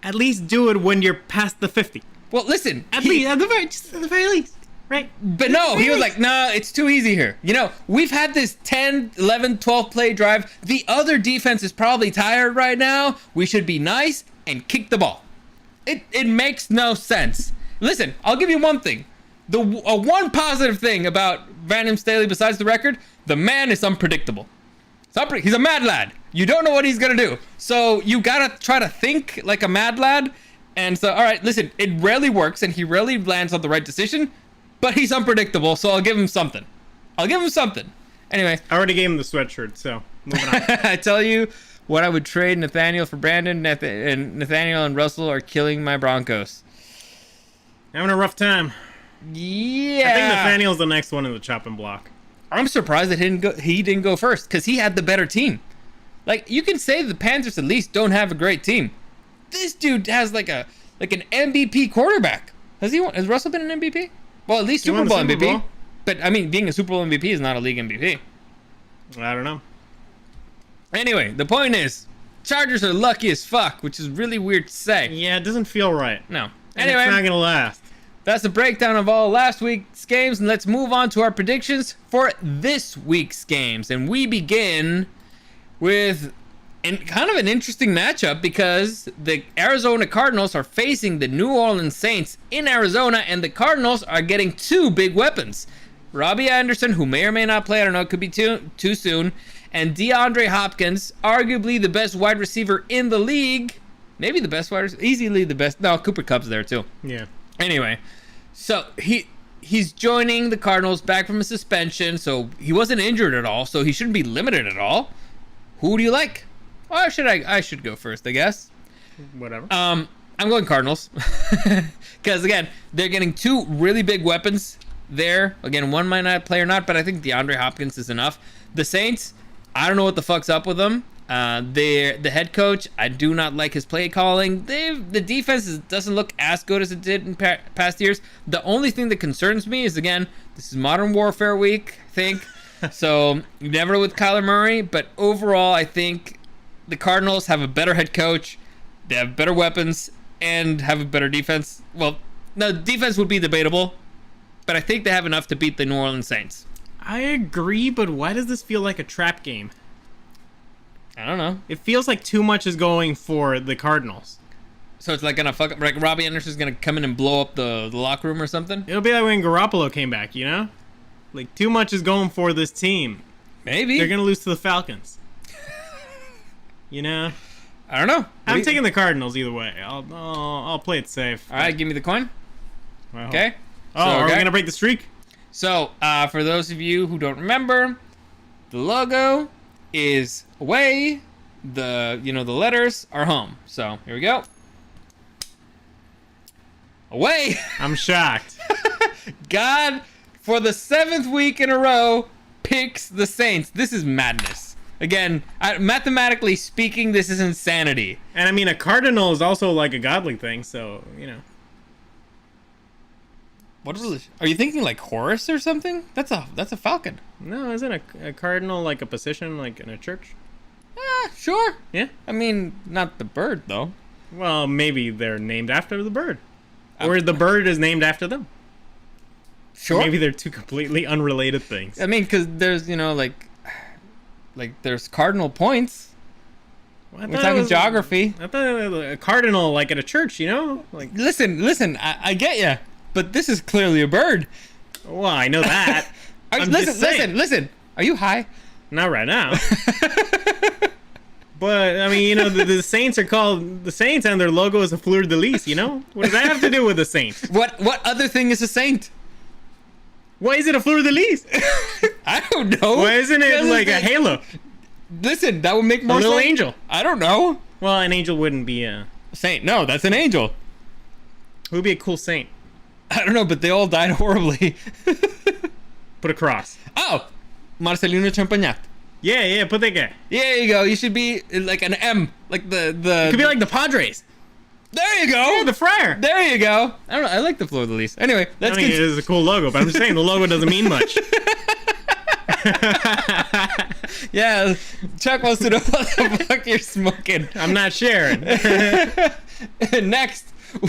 Speaker 2: at least do it when you're past the 50.
Speaker 1: Well, listen.
Speaker 2: At the very least. Right?
Speaker 1: But no, he was like, nah, it's too easy here. We've had this 10, 11, 12 play drive. The other defense is probably tired right now. We should be nice and kick the ball. It makes no sense. Listen, I'll give you one thing. One positive thing about Brandon Staley besides the record, the man is unpredictable. He's a mad lad. You don't know what he's going to do. So you got to try to think like a mad lad. And so, all right, listen, it rarely works and he rarely lands on the right decision, but he's unpredictable. So I'll give him something. Anyway.
Speaker 2: I already gave him the sweatshirt, so Moving on.
Speaker 1: I tell you what, I would trade Nathaniel for Brandon. And Nathaniel and Russell are killing my Broncos.
Speaker 2: Having a rough time.
Speaker 1: Yeah.
Speaker 2: I think Nathaniel's the next one in the chopping block.
Speaker 1: I'm surprised that he didn't go first because he had the better team. Like, you can say the Panthers at least don't have a great team. This dude has like an MVP quarterback. Has Russell been an MVP? Well, at least
Speaker 2: He
Speaker 1: Super
Speaker 2: won the
Speaker 1: Bowl
Speaker 2: Super
Speaker 1: MVP.
Speaker 2: Bowl.
Speaker 1: But I mean, being a Super Bowl MVP is not a league MVP.
Speaker 2: I don't know.
Speaker 1: Anyway, the point is, Chargers are lucky as fuck, which is really weird to say.
Speaker 2: Yeah, it doesn't feel right.
Speaker 1: No.
Speaker 2: And
Speaker 1: Anyway,
Speaker 2: it's not gonna last.
Speaker 1: that's a breakdown of all last week's games, and let's move on to our predictions for this week's games. And we begin with kind of an interesting matchup because the Arizona Cardinals are facing the New Orleans Saints in Arizona, and the Cardinals are getting two big weapons. Robbie Anderson, who may or may not play, I don't know, it could be too soon, and DeAndre Hopkins, arguably the best wide receiver in the league. Maybe the best wide receiver, easily the best. No, Cooper Kupp's there too.
Speaker 2: Yeah.
Speaker 1: Anyway, so he's joining the Cardinals back from a suspension, so he wasn't injured at all, so he shouldn't be limited at all. Who do you like? Or I should go first, I guess.
Speaker 2: Whatever.
Speaker 1: I'm going Cardinals. Because, again, they're getting two really big weapons there. Again, one might not play or not, but I think DeAndre Hopkins is enough. The Saints, I don't know what the fuck's up with them. The head coach, I do not like his play calling. The defense doesn't look as good as it did in past years. The only thing that concerns me is, again, this is Modern Warfare week, I think. So, never with Kyler Murray. But overall, I think the Cardinals have a better head coach. They have better weapons and have a better defense. Well, no, defense would be debatable, but I think they have enough to beat the New Orleans Saints.
Speaker 2: I agree, but why does this feel like a trap game?
Speaker 1: I don't know.
Speaker 2: It feels like too much is going for the Cardinals.
Speaker 1: So it's like gonna fuck up. Like Robbie Anderson's gonna come in and blow up the locker room or something.
Speaker 2: It'll be like when Garoppolo came back, you know? Like, too much is going for this team.
Speaker 1: Maybe
Speaker 2: They're going to lose to the Falcons. You know?
Speaker 1: I don't know.
Speaker 2: I'm taking the Cardinals either way. I'll play it safe.
Speaker 1: All right, give me the coin.
Speaker 2: Well,
Speaker 1: Okay.
Speaker 2: Oh,
Speaker 1: So,
Speaker 2: are we
Speaker 1: okay.
Speaker 2: gonna break the streak?
Speaker 1: So, for those of you who don't remember, the logo is away. The letters are home. So here we go. Away.
Speaker 2: I'm shocked.
Speaker 1: God, for the 7th week in a row, picks the Saints. This is madness. Again, mathematically speaking, this is insanity.
Speaker 2: And I mean, a cardinal is also like a godly thing, so, you know.
Speaker 1: What is this? Are you thinking like Horus or something? That's a falcon.
Speaker 2: No, isn't a cardinal like a position like in a church?
Speaker 1: Sure.
Speaker 2: Yeah.
Speaker 1: I mean, not the bird though.
Speaker 2: Well, maybe they're named after the bird. Or the bird is named after them.
Speaker 1: Sure.
Speaker 2: Maybe they're two completely unrelated things.
Speaker 1: I mean, because there's like there's cardinal points.
Speaker 2: Well,
Speaker 1: We're talking geography.
Speaker 2: I thought it was a cardinal like at a church, you know? Like,
Speaker 1: Listen. I get you, but this is clearly a bird.
Speaker 2: well, I know that. I'm just saying.
Speaker 1: Listen. Are you high?
Speaker 2: Not right now. But, I mean, you know, the Saints are called the Saints and their logo is a fleur de lis, you know? What does that have to do with the Saints?
Speaker 1: What other thing is a saint?
Speaker 2: Why is it a fleur de lis?
Speaker 1: I don't know.
Speaker 2: Why isn't it like a halo?
Speaker 1: Listen, that would make
Speaker 2: A
Speaker 1: more
Speaker 2: little
Speaker 1: sense.
Speaker 2: angel.
Speaker 1: I don't know.
Speaker 2: Well, an angel wouldn't be a...
Speaker 1: Saint. No, that's an angel.
Speaker 2: Who would be a cool saint?
Speaker 1: I don't know, but they all died horribly.
Speaker 2: Put a cross.
Speaker 1: Oh, Marcelino Champagnat.
Speaker 2: Yeah, put that guy.
Speaker 1: There you go. You should be like an M, like the.
Speaker 2: It could be like the Padres.
Speaker 1: There you go.
Speaker 2: Yeah, the Friar.
Speaker 1: There you go. I don't know. I like the fleur de lis. Anyway,
Speaker 2: I
Speaker 1: let's
Speaker 2: mean, it is a cool logo, but I'm just saying the logo doesn't mean much.
Speaker 1: Yeah, Chuck wants to know what the fuck you're smoking.
Speaker 2: I'm not sharing.
Speaker 1: Next,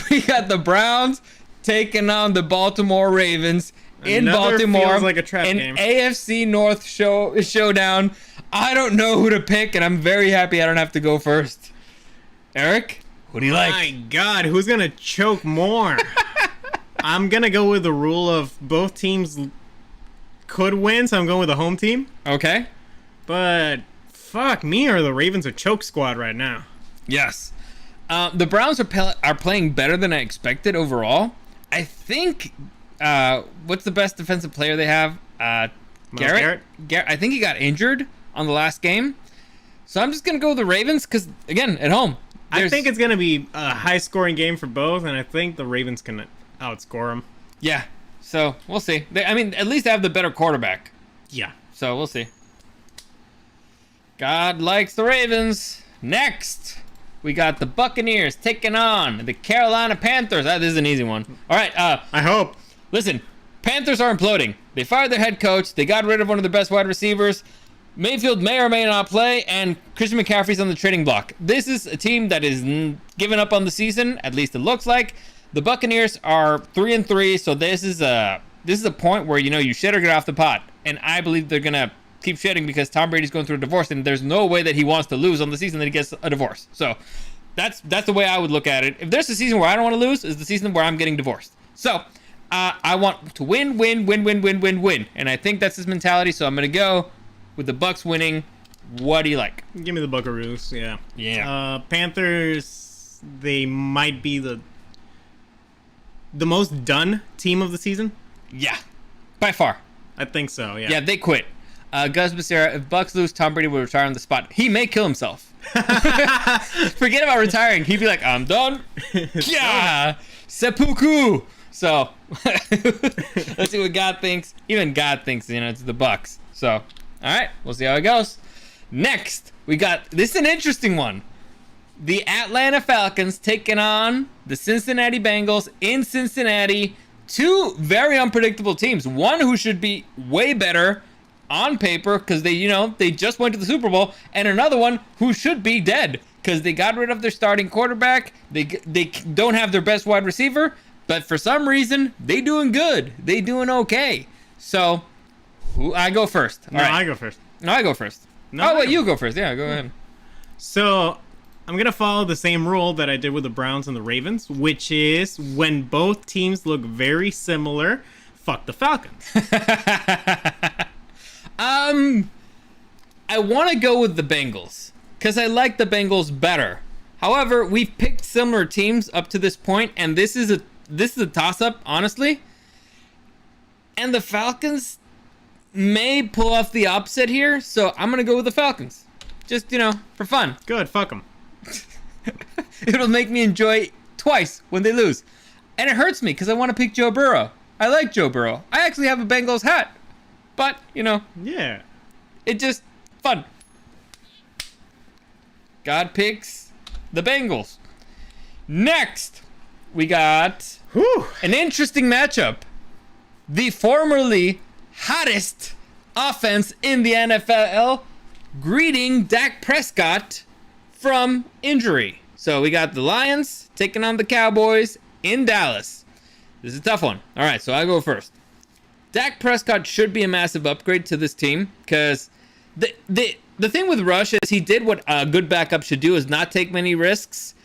Speaker 1: we got the Browns taking on the Baltimore Ravens in
Speaker 2: Another
Speaker 1: Baltimore.
Speaker 2: feels like a trap
Speaker 1: an
Speaker 2: game.
Speaker 1: AFC North showdown. I don't know who to pick, and I'm very happy I don't have to go first. Eric, who do you like?
Speaker 2: My God, who's gonna choke more? I'm gonna go with the rule of both teams could win, so I'm going with the home team.
Speaker 1: Okay.
Speaker 2: But fuck me, or the Ravens a choke squad right now.
Speaker 1: Yes. The Browns are playing better than I expected overall. I think. What's the best defensive player they have? Garrett. I think he got injured on the last game. So I'm just gonna go with the Ravens because again, at home.
Speaker 2: I think it's gonna be a high-scoring game for both, and I think the Ravens can outscore them.
Speaker 1: Yeah. So we'll see. I mean, at least they have the better quarterback.
Speaker 2: Yeah.
Speaker 1: So we'll see. God likes the Ravens. Next, we got the Buccaneers taking on the Carolina Panthers. This is an easy one. All right.
Speaker 2: I hope.
Speaker 1: Listen, Panthers are imploding. They fired their head coach. They got rid of one of their best wide receivers. Mayfield may or may not play, and Christian McCaffrey's on the trading block. This is a team that is giving up on the season. At least it looks like. The Buccaneers are 3-3, so this is a point where you shit or get off the pot, and I believe they're gonna keep shitting because Tom Brady's going through a divorce, and there's no way that he wants to lose on the season that he gets a divorce. So that's the way I would look at it. If there's a season where I don't want to lose, is the season where I'm getting divorced. So I want to win, and I think that's his mentality. So I'm gonna go with the Bucs winning. What do you like?
Speaker 2: Give me the Buckaroos. Yeah.
Speaker 1: Yeah.
Speaker 2: Panthers. They might be the most done team of the season.
Speaker 1: Yeah, by far.
Speaker 2: I think so. Yeah.
Speaker 1: Yeah, they quit. Gus Becerra, if Bucks lose, Tom Brady will retire on the spot. He may kill himself. Forget about retiring. He'd be like, I'm done. Yeah, seppuku. So let's see what God thinks. Even God thinks, it's the Bucks. So, all right, we'll see how it goes. Next, we got this is an interesting one. The Atlanta Falcons taking on the Cincinnati Bengals in Cincinnati. Two very unpredictable teams. One who should be way better on paper because they just went to the Super Bowl, and another one who should be dead because they got rid of their starting quarterback. They don't have their best wide receiver, but for some reason they doing good. They doing okay. So, I go first.
Speaker 2: No, I go first.
Speaker 1: No, I go first.
Speaker 2: No,
Speaker 1: wait, you go first. Yeah, go ahead.
Speaker 2: So I'm going to follow the same rule that I did with the Browns and the Ravens, which is when both teams look very similar, fuck the Falcons.
Speaker 1: I want to go with the Bengals because I like the Bengals better. However, we've picked similar teams up to this point, and this is a toss-up, honestly. And the Falcons may pull off the upset here, so I'm going to go with the Falcons. Just, for fun.
Speaker 2: Good, fuck them.
Speaker 1: It'll make me enjoy twice when they lose. And it hurts me because I want to pick Joe Burrow. I like Joe Burrow. I actually have a Bengals hat. But,
Speaker 2: Yeah.
Speaker 1: it just fun. God picks the Bengals. Next, we got an interesting matchup. The formerly hottest offense in the NFL greeting Dak Prescott from injury. So we got the Lions taking on the Cowboys in Dallas. This is a tough one. All right, so I go first. Dak Prescott should be a massive upgrade to this team because the thing with Rush is he did what a good backup should do, is not take many risks,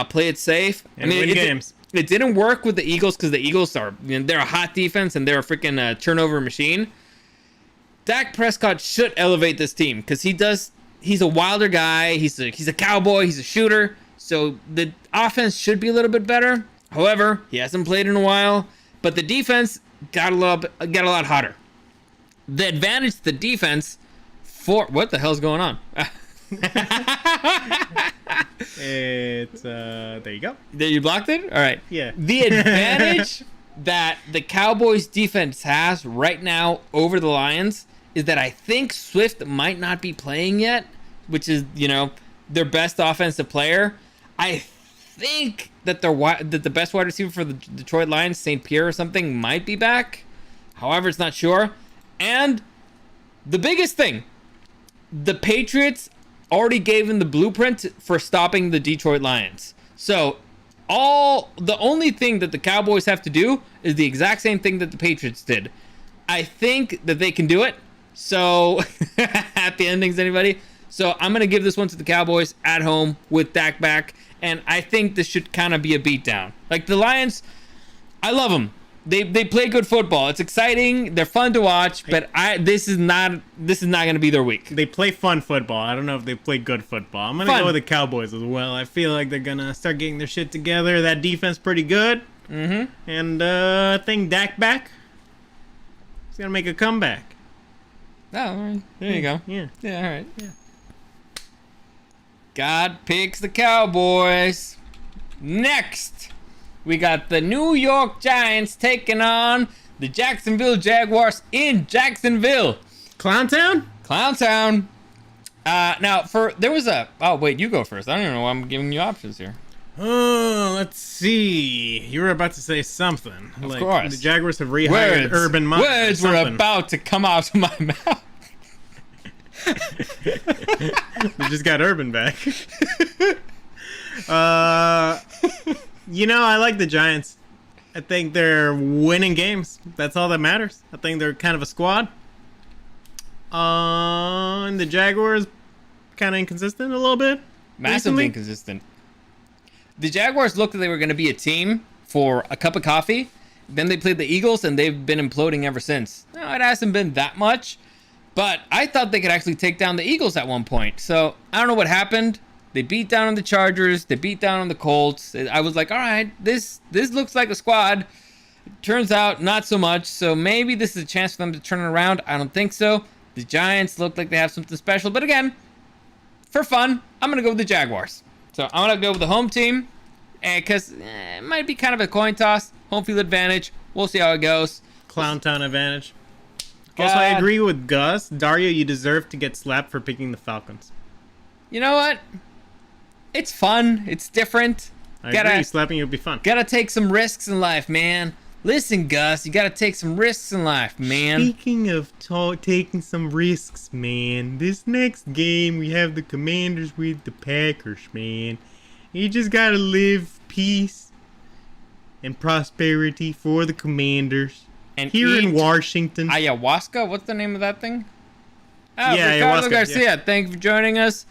Speaker 1: play it safe.
Speaker 2: And win games.
Speaker 1: It didn't work with the Eagles because the Eagles they're a hot defense and they're a freaking turnover machine. Dak Prescott should elevate this team because he's a wilder guy. He's a cowboy. He's a shooter. So the offense should be a little bit better. However, he hasn't played in a while. But the defense got a lot hotter. The advantage to the defense for what the hell's going on?
Speaker 2: It's there you go.
Speaker 1: That you blocked it? All right.
Speaker 2: Yeah.
Speaker 1: The advantage that the Cowboys defense has right now over the Lions is that I think Swift might not be playing yet, which is, their best offensive player. I think that the best wide receiver for the Detroit Lions, St. Pierre or something, might be back. However, it's not sure. And the biggest thing, the Patriots already gave him the blueprint for stopping the Detroit Lions. So the only thing that the Cowboys have to do is the exact same thing that the Patriots did. I think that they can do it. So happy endings, anybody? So I'm going to give this one to the Cowboys at home with Dak back. And I think this should kind of be a beatdown. Like the Lions, I love them. They play good football. It's exciting. They're fun to watch. But this is not going to be their week.
Speaker 2: They play fun football. I don't know if they play good football. I'm going to go with the Cowboys as well. I feel like they're going to start getting their shit together. That defense pretty good.
Speaker 1: Mm-hmm.
Speaker 2: And I think Dak back. He's going to make a comeback.
Speaker 1: Oh, all right. There you go.
Speaker 2: Yeah.
Speaker 1: Yeah, all right. Yeah. God picks the Cowboys. Next, we got the New York Giants taking on the Jacksonville Jaguars in Jacksonville.
Speaker 2: Clowntown?
Speaker 1: Clowntown. Oh, wait, you go first. I don't even know why I'm giving you options here.
Speaker 2: Oh, let's see. You were about to say something.
Speaker 1: Of course.
Speaker 2: The Jaguars have rehired Urban Meyer.
Speaker 1: Words were about to come out of my mouth.
Speaker 2: We just got Urban back. I like the Giants. I think they're winning games. That's all that matters. I think they're kind of a squad. And the Jaguars, kind of inconsistent a little bit.
Speaker 1: Massively
Speaker 2: recently.
Speaker 1: inconsistent. The Jaguars looked like they were going to be a team for a cup of coffee. Then they played the Eagles, and they've been imploding ever since. No, it hasn't been that much, but I thought they could actually take down the Eagles at one point. So I don't know what happened. They beat down on the Chargers. They beat down on the Colts. I was like, all right, this looks like a squad. Turns out not so much. So maybe this is a chance for them to turn it around. I don't think so. The Giants look like they have something special. But again, for fun, I'm going to go with the Jaguars. So I'm going to go with the home team because it might be kind of a coin toss. Home field advantage. We'll see how it goes.
Speaker 2: Clowntown advantage. Also, I agree with Gus. Dario, you deserve to get slapped for picking the Falcons.
Speaker 1: You know what? It's fun. It's different.
Speaker 2: I agree. Slapping you would be fun.
Speaker 1: Gotta take some risks in life, man. Listen, Gus, you gotta take some risks in life, man.
Speaker 2: Speaking of taking some risks, man, this next game we have the Commanders with the Packers, man. You just gotta live peace and prosperity for the Commanders.
Speaker 1: And
Speaker 2: here in Washington.
Speaker 1: Ayahuasca? What's the name of that thing? Oh,
Speaker 2: yeah,
Speaker 1: Ricardo
Speaker 2: ayahuasca,
Speaker 1: Garcia,
Speaker 2: yeah.
Speaker 1: thank you for joining us.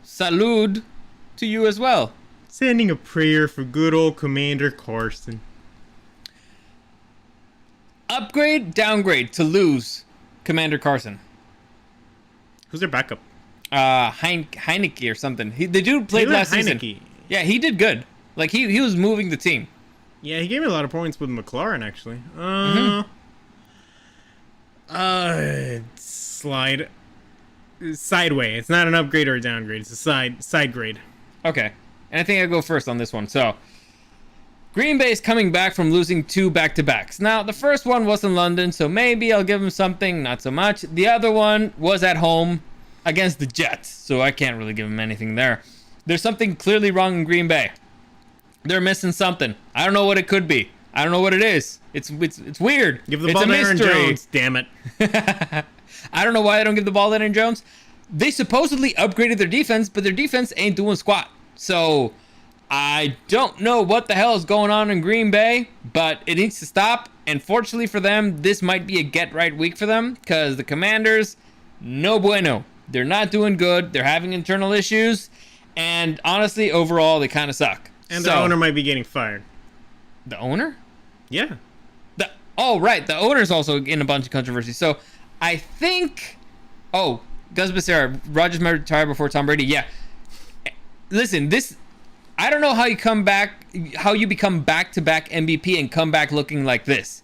Speaker 1: Salud to you as well.
Speaker 2: Sending a prayer for good old Commander Carson.
Speaker 1: Upgrade, downgrade to lose Commander Carson.
Speaker 2: Who's their backup?
Speaker 1: Heineke or something. The dude played last season. Yeah, he did good. Like, he was moving the team.
Speaker 2: Yeah, he gave me a lot of points with McLaurin, actually. Slide. Sideway. It's not an upgrade or a downgrade. It's a side grade.
Speaker 1: Okay. And I think I'll go first on this one. So, Green Bay's coming back from losing 2 back-to-backs. Now, the first one was in London, so maybe I'll give them something, not so much. The other one was at home against the Jets, so I can't really give them anything there. There's something clearly wrong in Green Bay. They're missing something. I don't know what it could be. I don't know what it is. It's weird.
Speaker 2: Give the ball to Aaron Jones, damn it.
Speaker 1: I don't know why they don't give the ball to Aaron Jones. They supposedly upgraded their defense, but their defense ain't doing squat. So, I don't know what the hell is going on in Green Bay, but it needs to stop. And fortunately for them, this might be a get-right week for them, because the Commanders, no bueno. They're not doing good. They're having internal issues. And honestly, overall, they kind of suck.
Speaker 2: And the owner might be getting fired.
Speaker 1: The owner?
Speaker 2: Yeah.
Speaker 1: Right. The owner's also in a bunch of controversy. So, I think... Oh, Gus Becerra. Rodgers might retire before Tom Brady. Yeah. Listen, I don't know how you become back-to-back MVP and come back looking like this.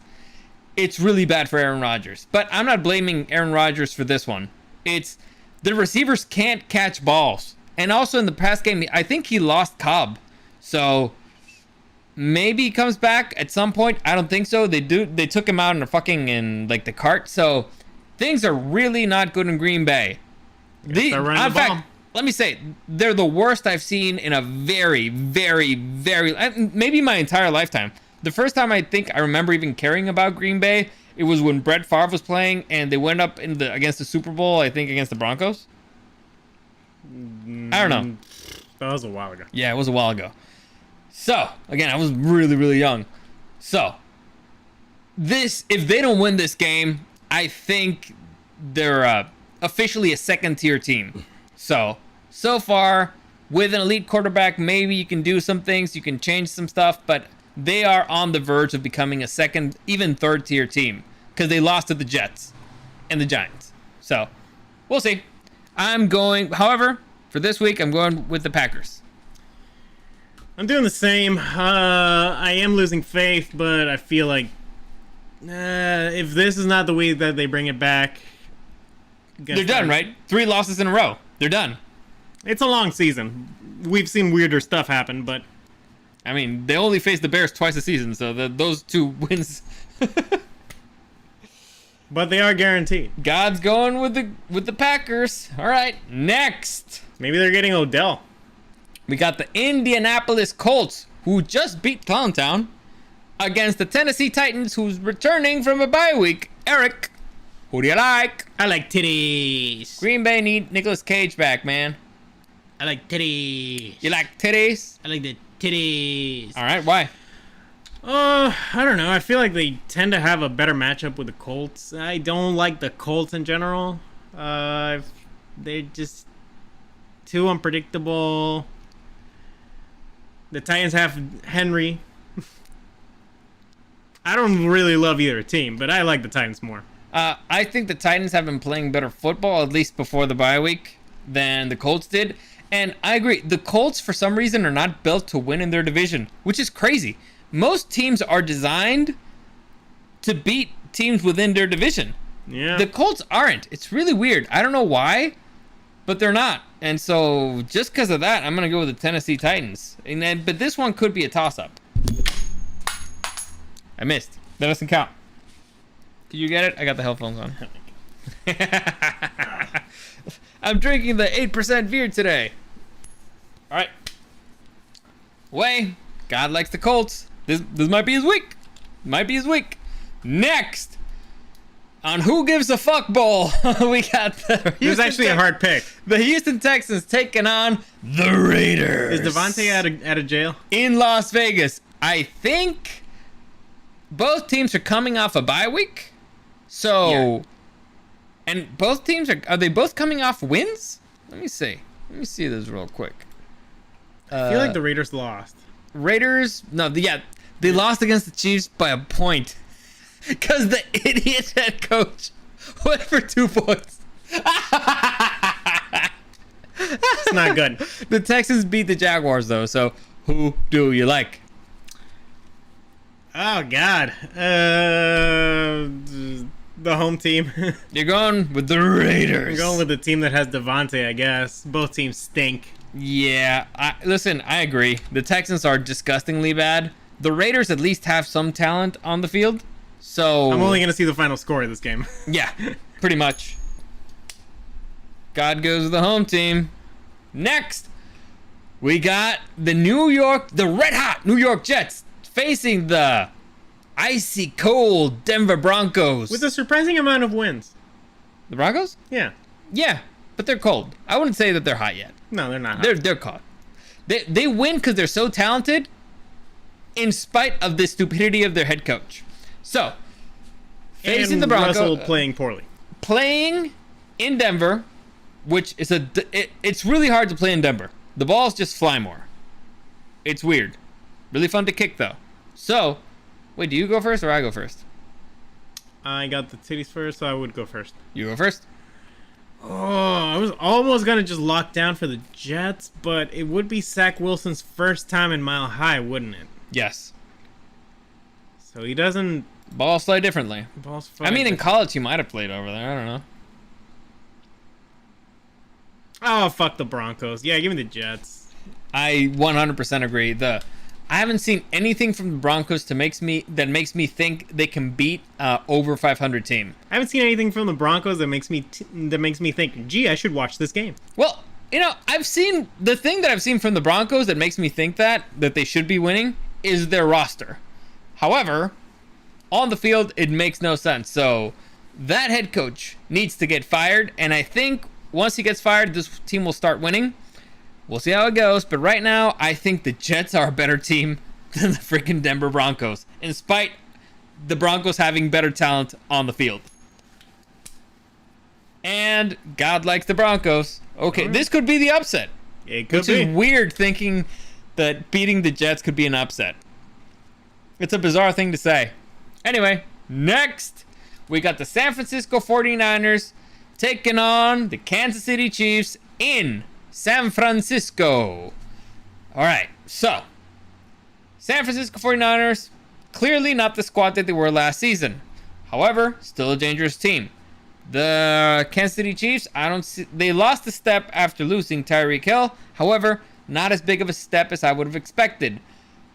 Speaker 1: It's really bad for Aaron Rodgers. But I'm not blaming Aaron Rodgers for this one. It's the receivers can't catch balls. And also in the past game, I think he lost Cobb. So maybe he comes back at some point. I don't think so. They took him out in the cart. So things are really not good in Green Bay. In fact, let me say, they're the worst I've seen in a very, very, very, maybe my entire lifetime. The first time I think I remember even caring about Green Bay, it was when Brett Favre was playing and they went up against the Super Bowl, I think against the Broncos. I don't know.
Speaker 2: That was a while ago.
Speaker 1: Yeah, it was a while ago. So, again, I was really, really young. So, if they don't win this game, I think they're officially a second-tier team. So far, with an elite quarterback, maybe you can do some things, you can change some stuff, but they are on the verge of becoming a second, even third-tier team because they lost to the Jets and the Giants. So, we'll see. However, for this week, I'm going with the Packers.
Speaker 2: I'm doing the same. I am losing faith, but I feel like if this is not the week that they bring it back...
Speaker 1: They're done, right? 3 losses in a row. They're done.
Speaker 2: It's a long season. We've seen weirder stuff happen, but
Speaker 1: I mean, they only face the Bears twice a season, so those 2 wins.
Speaker 2: but they are guaranteed.
Speaker 1: God's going with the Packers. All right, next.
Speaker 2: Maybe they're getting Odell.
Speaker 1: We got the Indianapolis Colts, who just beat Clowntown, against the Tennessee Titans, who's returning from a bye week. Eric, who do you like?
Speaker 2: I like titties.
Speaker 1: Green Bay need Nicolas Cage back, man.
Speaker 2: I like titties.
Speaker 1: You like titties?
Speaker 2: I like the titties.
Speaker 1: All right, why?
Speaker 2: I don't know. I feel like they tend to have a better matchup with the Colts. I don't like the Colts in general. They're just too unpredictable. The Titans have Henry. I don't really love either team, but I like the Titans more.
Speaker 1: I think the Titans have been playing better football, at least before the bye week, than the Colts did. And I agree. The Colts, for some reason, are not built to win in their division, which is crazy. Most teams are designed to beat teams within their division.
Speaker 2: Yeah.
Speaker 1: The Colts aren't. It's really weird. I don't know why, but they're not. And so just because of that, I'm going to go with the Tennessee Titans. But this one could be a toss-up. I missed. That doesn't count. Did you get it? I got the headphones on. I'm drinking the 8% beer today. All right. Way. God likes the Colts. This might be his week. Might be his week. Next. On Who Gives a Fuck Bowl, we got the
Speaker 2: This is actually a hard pick.
Speaker 1: The Houston Texans taking on the Raiders.
Speaker 2: Is Devontae out of jail?
Speaker 1: In Las Vegas. I think both teams are coming off a bye week. So, yeah. And both teams are they both coming off wins? Let me see this real quick.
Speaker 2: I feel like the Raiders lost.
Speaker 1: Raiders, they lost against the Chiefs by a point. Because the idiot head coach went for 2 points.
Speaker 2: It's not good.
Speaker 1: The Texans beat the Jaguars, though, so who do you like?
Speaker 2: Oh, God. The home team.
Speaker 1: You're going with the Raiders.
Speaker 2: I'm going with the team that has Devontae, I guess. Both teams stink.
Speaker 1: Yeah, listen, I agree. The Texans are disgustingly bad. The Raiders at least have some talent on the field. So
Speaker 2: I'm only going to see the final score of this game.
Speaker 1: Yeah, pretty much. God goes with the home team. Next, we got the red hot New York Jets facing the icy cold Denver Broncos.
Speaker 2: With a surprising amount of wins.
Speaker 1: The Broncos?
Speaker 2: Yeah.
Speaker 1: Yeah, but they're cold. I wouldn't say that they're hot yet.
Speaker 2: No, they're not hot.
Speaker 1: They're cold. They win because they're so talented in spite of the stupidity of their head coach. So, facing the Broncos,
Speaker 2: Russell playing poorly.
Speaker 1: Playing in Denver, which is it's really hard to play in Denver. The balls just fly more. It's weird. Really fun to kick though. So, wait, do you go first or I go first?
Speaker 2: I got the titties first, so I would go first.
Speaker 1: You go first.
Speaker 2: Oh, I was almost gonna just lock down for the Jets, but it would be Zach Wilson's first time in Mile High, wouldn't it?
Speaker 1: Yes.
Speaker 2: So he doesn't.
Speaker 1: Balls fly differently.
Speaker 2: Balls fly.
Speaker 1: I mean, in college, he might have played over there. I don't know.
Speaker 2: Oh, fuck the Broncos. Yeah, give me the Jets.
Speaker 1: I 100% agree. I haven't seen anything from the Broncos that makes me think they can beat over 500 team.
Speaker 2: I haven't seen anything from the Broncos that makes me think, gee, I should watch this game.
Speaker 1: Well, I've seen the thing that I've seen from the Broncos that makes me think that they should be winning is their roster. However, on the field, it makes no sense. So that head coach needs to get fired, and I think once he gets fired, this team will start winning. We'll see how it goes, but right now, I think the Jets are a better team than the freaking Denver Broncos, in spite the Broncos having better talent on the field. And God likes the Broncos. Okay, this could be the upset.
Speaker 2: It could
Speaker 1: which
Speaker 2: be.
Speaker 1: is weird thinking that beating the Jets could be an upset. It's a bizarre thing to say. Anyway, next, we got the San Francisco 49ers taking on the Kansas City Chiefs in San Francisco. All right, so San Francisco 49ers, clearly not the squad that they were last season. However, still a dangerous team. The Kansas City Chiefs, I don't see. They lost a step after losing Tyreek Hill. However, not as big of a step as I would have expected.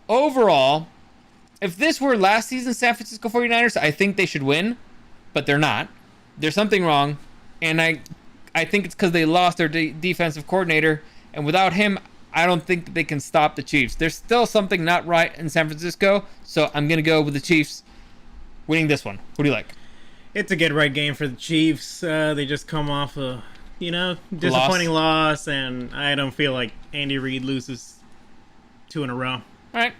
Speaker 1: Overall, if this were last season's San Francisco 49ers, I think they should win, but they're not. There's something wrong, and I think it's because they lost their defensive coordinator, and without him, I don't think that they can stop the Chiefs. There's still something not right in San Francisco, so I'm going to go with the Chiefs winning this one. Who do you like?
Speaker 2: It's a get right game for the Chiefs. They just come off a, disappointing loss, and I don't feel like Andy Reid loses 2 in a row.
Speaker 1: All right.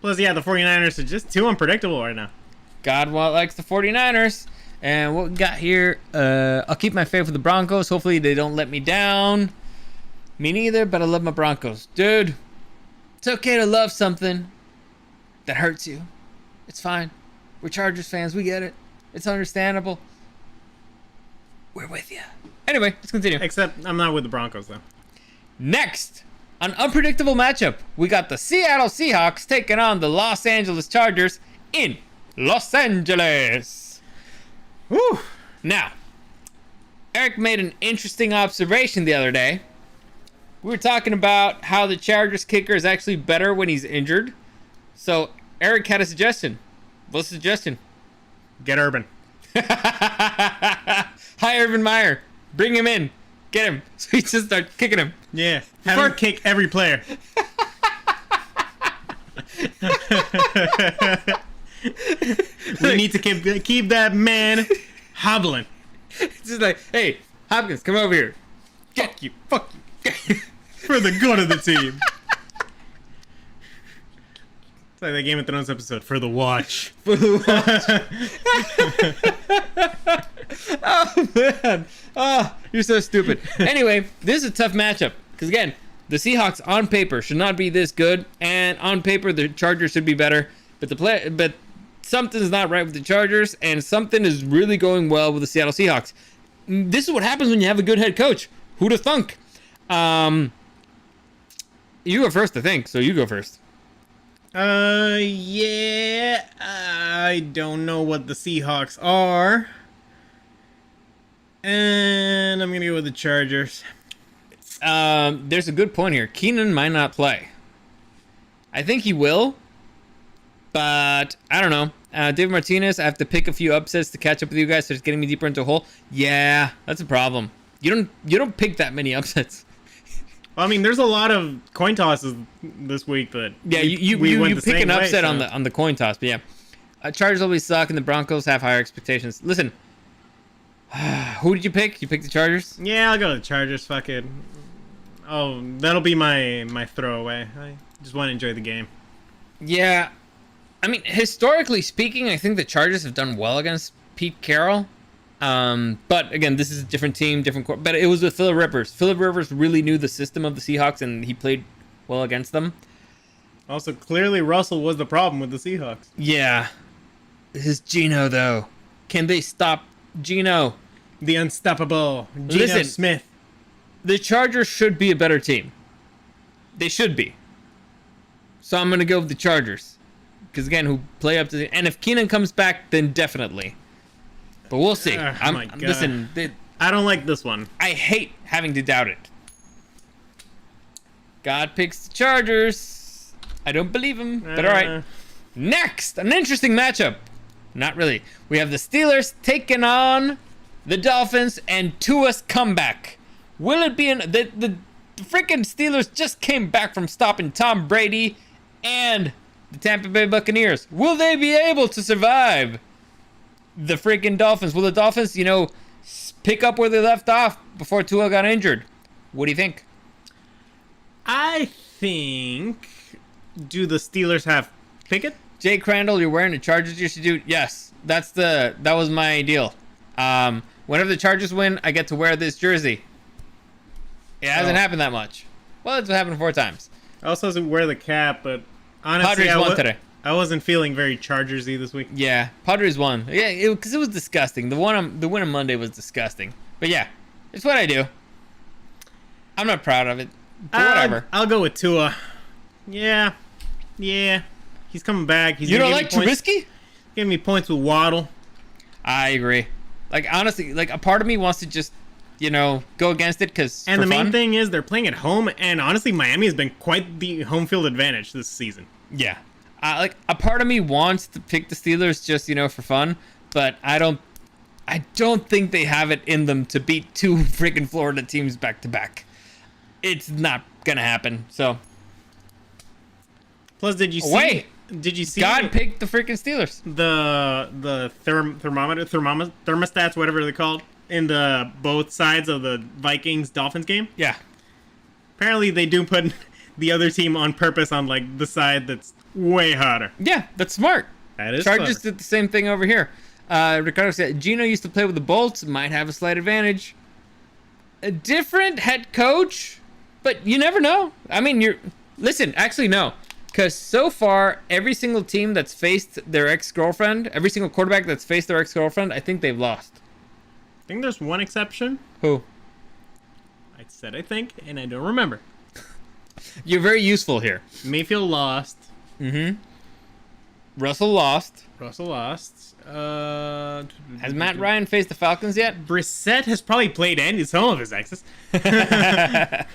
Speaker 2: Plus, yeah, the 49ers are just too unpredictable right now.
Speaker 1: God likes the 49ers. And what we got here, I'll keep my faith with the Broncos. Hopefully they don't let me down. Me neither, but I love my Broncos. Dude, it's okay to love something that hurts you. It's fine. We're Chargers fans. We get it. It's understandable. We're with you. Anyway, let's continue.
Speaker 2: Except I'm not with the Broncos, though.
Speaker 1: Next, an unpredictable matchup. We got the Seattle Seahawks taking on the Los Angeles Chargers in Los Angeles.
Speaker 2: Woo!
Speaker 1: Now, Eric made an interesting observation the other day. We were talking about how the Chargers kicker is actually better when he's injured. So, Eric had a suggestion. What's the suggestion?
Speaker 2: Get Urban.
Speaker 1: Hi, Urban Meyer. Bring him in. Get him. So he just starts kicking him.
Speaker 2: Yeah. Have him kick every player. We need to keep that man hobbling.
Speaker 1: It's just like, hey, Hopkins, come over here. Fuck you. Fuck you.
Speaker 2: For the good of the team. It's like that Game of Thrones episode, For the Watch.
Speaker 1: For the watch. Oh, man. Oh, you're so stupid. Anyway, this is a tough matchup. Because, again, the Seahawks on paper should not be this good. And on paper, the Chargers should be better. But something's not right with the Chargers. And something is really going well with the Seattle Seahawks. This is what happens when you have a good head coach. Who'da thunk? You go first, I think. So you go first.
Speaker 2: Yeah. I don't know what the Seahawks are. And I'm going to go with the Chargers.
Speaker 1: There's a good point here. Keenan might not play. I think he will. But I don't know. David Martinez, I have to pick a few upsets to catch up with you guys, so it's getting me deeper into a hole. Yeah, that's a problem. You don't pick that many upsets.
Speaker 2: Well, I mean, there's a lot of coin tosses this week that
Speaker 1: you pick an upset on the coin toss, but yeah. Chargers always suck, and the Broncos have higher expectations. Listen, who did you pick? You picked the Chargers?
Speaker 2: Yeah, I'll go with the Chargers. Fuck it. Oh, that'll be my throwaway. I just want to enjoy the game.
Speaker 1: Yeah, I mean, historically speaking, I think the Chargers have done well against Pete Carroll. But again, this is a different team, but it was with Phillip Rivers. Phillip Rivers really knew the system of the Seahawks, and he played well against them.
Speaker 2: Also, clearly Russell was the problem with the Seahawks.
Speaker 1: Yeah. This is Geno, though. Can they stop Geno?
Speaker 2: The unstoppable Geno Smith.
Speaker 1: The Chargers should be a better team. They should be. So I'm going to go with the Chargers. Because, again, who play up to the... And if Keenan comes back, then definitely. But we'll see.
Speaker 2: My God.
Speaker 1: Listen,
Speaker 2: I don't like this one.
Speaker 1: I hate having to doubt it. God picks the Chargers. I don't believe him, but all right. Next, an interesting matchup. Not really. We have the Steelers taking on the Dolphins and Tua's comeback. Will it be the freaking Steelers just came back from stopping Tom Brady and the Tampa Bay Buccaneers. Will they be able to survive the freaking Dolphins? Will the Dolphins, pick up where they left off before Tua got injured? What do you think?
Speaker 2: I think... Do the Steelers have Pickett?
Speaker 1: Jay Crandall, you're wearing a Chargers jersey, dude. Yes, that was my deal. Whenever the Chargers win, I get to wear this jersey. It hasn't happened that much. Well, it's happened 4 times.
Speaker 2: I also doesn't wear the cap, but honestly,
Speaker 1: Padres won today.
Speaker 2: I wasn't feeling very Chargers-y this week.
Speaker 1: Yeah, Padres won. Yeah, because it was disgusting. The win on Monday was disgusting. But yeah, it's what I do. I'm not proud of it. But whatever.
Speaker 2: I'll go with Tua. Yeah. He's coming back.
Speaker 1: You don't like Trubisky?
Speaker 2: Give me points with Waddle.
Speaker 1: I agree. Like, honestly, like, a part of me wants to just, go against it because
Speaker 2: And the main thing is they're playing at home, and honestly, Miami has been quite the home field advantage this season.
Speaker 1: Yeah. Like, a part of me wants to pick the Steelers just, for fun, but I don't think they have it in them to beat two freaking Florida teams back to back. It's not gonna happen. So.
Speaker 2: Plus, did you see?
Speaker 1: Wait.
Speaker 2: Did you see?
Speaker 1: God picked the freaking Steelers.
Speaker 2: The thermostats, whatever they're called, in the both sides of the Vikings Dolphins game.
Speaker 1: Yeah.
Speaker 2: Apparently, they do put the other team on purpose on like the side that's way hotter.
Speaker 1: Yeah, that's smart.
Speaker 2: That is
Speaker 1: Chargers
Speaker 2: clever.
Speaker 1: did the same thing over here. Ricardo said Gino used to play with the Bolts, might have a slight advantage. A different head coach, but you never know. I mean, actually no, because so far every single team that's faced their ex-girlfriend, every single quarterback that's faced their ex-girlfriend, I think they've lost.
Speaker 2: I think there's one exception.
Speaker 1: Who?
Speaker 2: I said I think, and I don't remember.
Speaker 1: You're very useful here.
Speaker 2: Mayfield lost.
Speaker 1: Russell lost.
Speaker 2: Russell lost.
Speaker 1: Has Matt Ryan faced the Falcons yet?
Speaker 2: Brissett has probably played some of his exes. Right?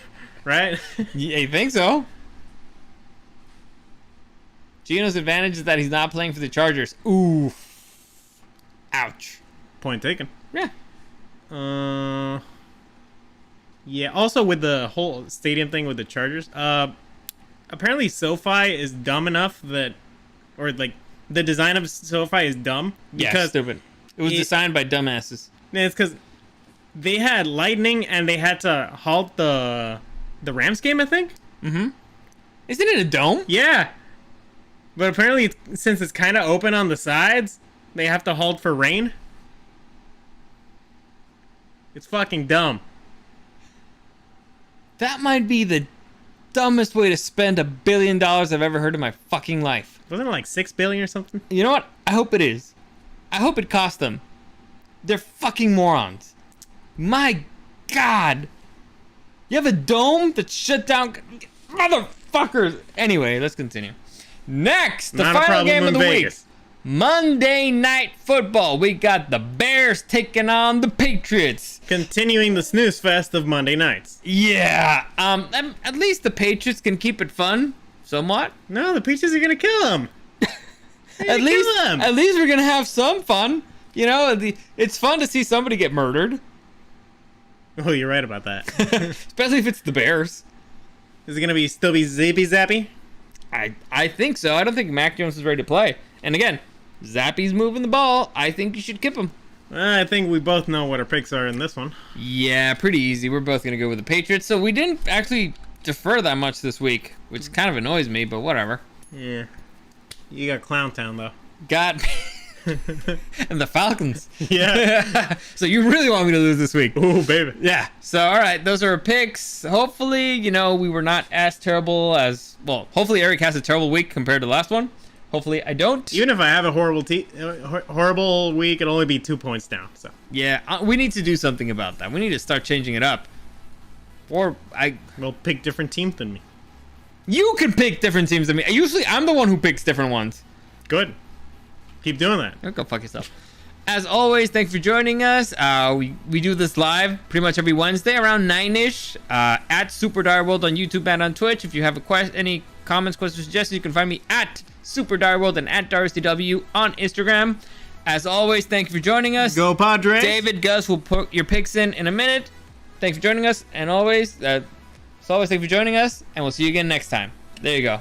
Speaker 1: Yeah, you think so? Gino's advantage is that he's not playing for the Chargers. Ooh. Ouch.
Speaker 2: Point taken.
Speaker 1: Yeah.
Speaker 2: Yeah, also with the whole stadium thing with the Chargers, apparently SoFi is dumb enough that, or like, the design of SoFi is dumb.
Speaker 1: Yeah, stupid. It was designed by dumbasses.
Speaker 2: It's because they had lightning and they had to halt the Rams game, I think?
Speaker 1: Isn't it a dome?
Speaker 2: Yeah. But apparently, since it's kind of open on the sides, they have to halt for rain. It's fucking dumb.
Speaker 1: That might be the dumbest way to spend $1 billion I've ever heard in my fucking life.
Speaker 2: Wasn't it like $6 billion or something?
Speaker 1: You know what? I hope it is. I hope it cost them. They're fucking morons. My God. You have a dome that's shut down. Motherfuckers. Anyway, let's continue. Next, the final game of the week. Monday Night Football. We got the Bears taking on the Patriots.
Speaker 2: Continuing the snooze fest of Monday nights.
Speaker 1: Yeah. At least the Patriots can keep it fun, somewhat.
Speaker 2: No, the Patriots are gonna kill them.
Speaker 1: At least we're gonna have some fun. It's fun to see somebody get murdered.
Speaker 2: Oh, you're right about that.
Speaker 1: Especially if it's the Bears.
Speaker 2: Is it gonna still be zippy zappy?
Speaker 1: I think so. I don't think Mac Jones is ready to play. And again, Zappy's moving the ball. I think you should kip him.
Speaker 2: I think we both know what our picks are in this one.
Speaker 1: Yeah, pretty easy. We're both going to go with the Patriots. So we didn't actually defer that much this week, which kind of annoys me, but whatever.
Speaker 2: Yeah. You got Clown Town, though.
Speaker 1: Got and the Falcons.
Speaker 2: Yeah.
Speaker 1: So you really want me to lose this week?
Speaker 2: Ooh, baby.
Speaker 1: Yeah. So, all right. Those are our picks. Hopefully, we were not as terrible as... Well, hopefully Eric has a terrible week compared to the last one. Hopefully I don't.
Speaker 2: Even if I have a horrible week, it'll only be 2 points down. So
Speaker 1: yeah, we need to do something about that. We need to start changing it up. Or
Speaker 2: will pick different teams than me.
Speaker 1: You can pick different teams than me. Usually I'm the one who picks different ones.
Speaker 2: Good. Keep doing that.
Speaker 1: Go fuck yourself. As always, thanks for joining us. We do this live pretty much every Wednesday around 9-ish at Super Dario World on YouTube and on Twitch. If you have any comments, questions, suggestions, you can find me at Super Dario World and at DariusDW on Instagram. As always, thank you for joining us.
Speaker 2: Go Padres.
Speaker 1: David Gus will put your picks in a minute. Thanks for joining us. And always, thank you for joining us. And we'll see you again next time. There you go.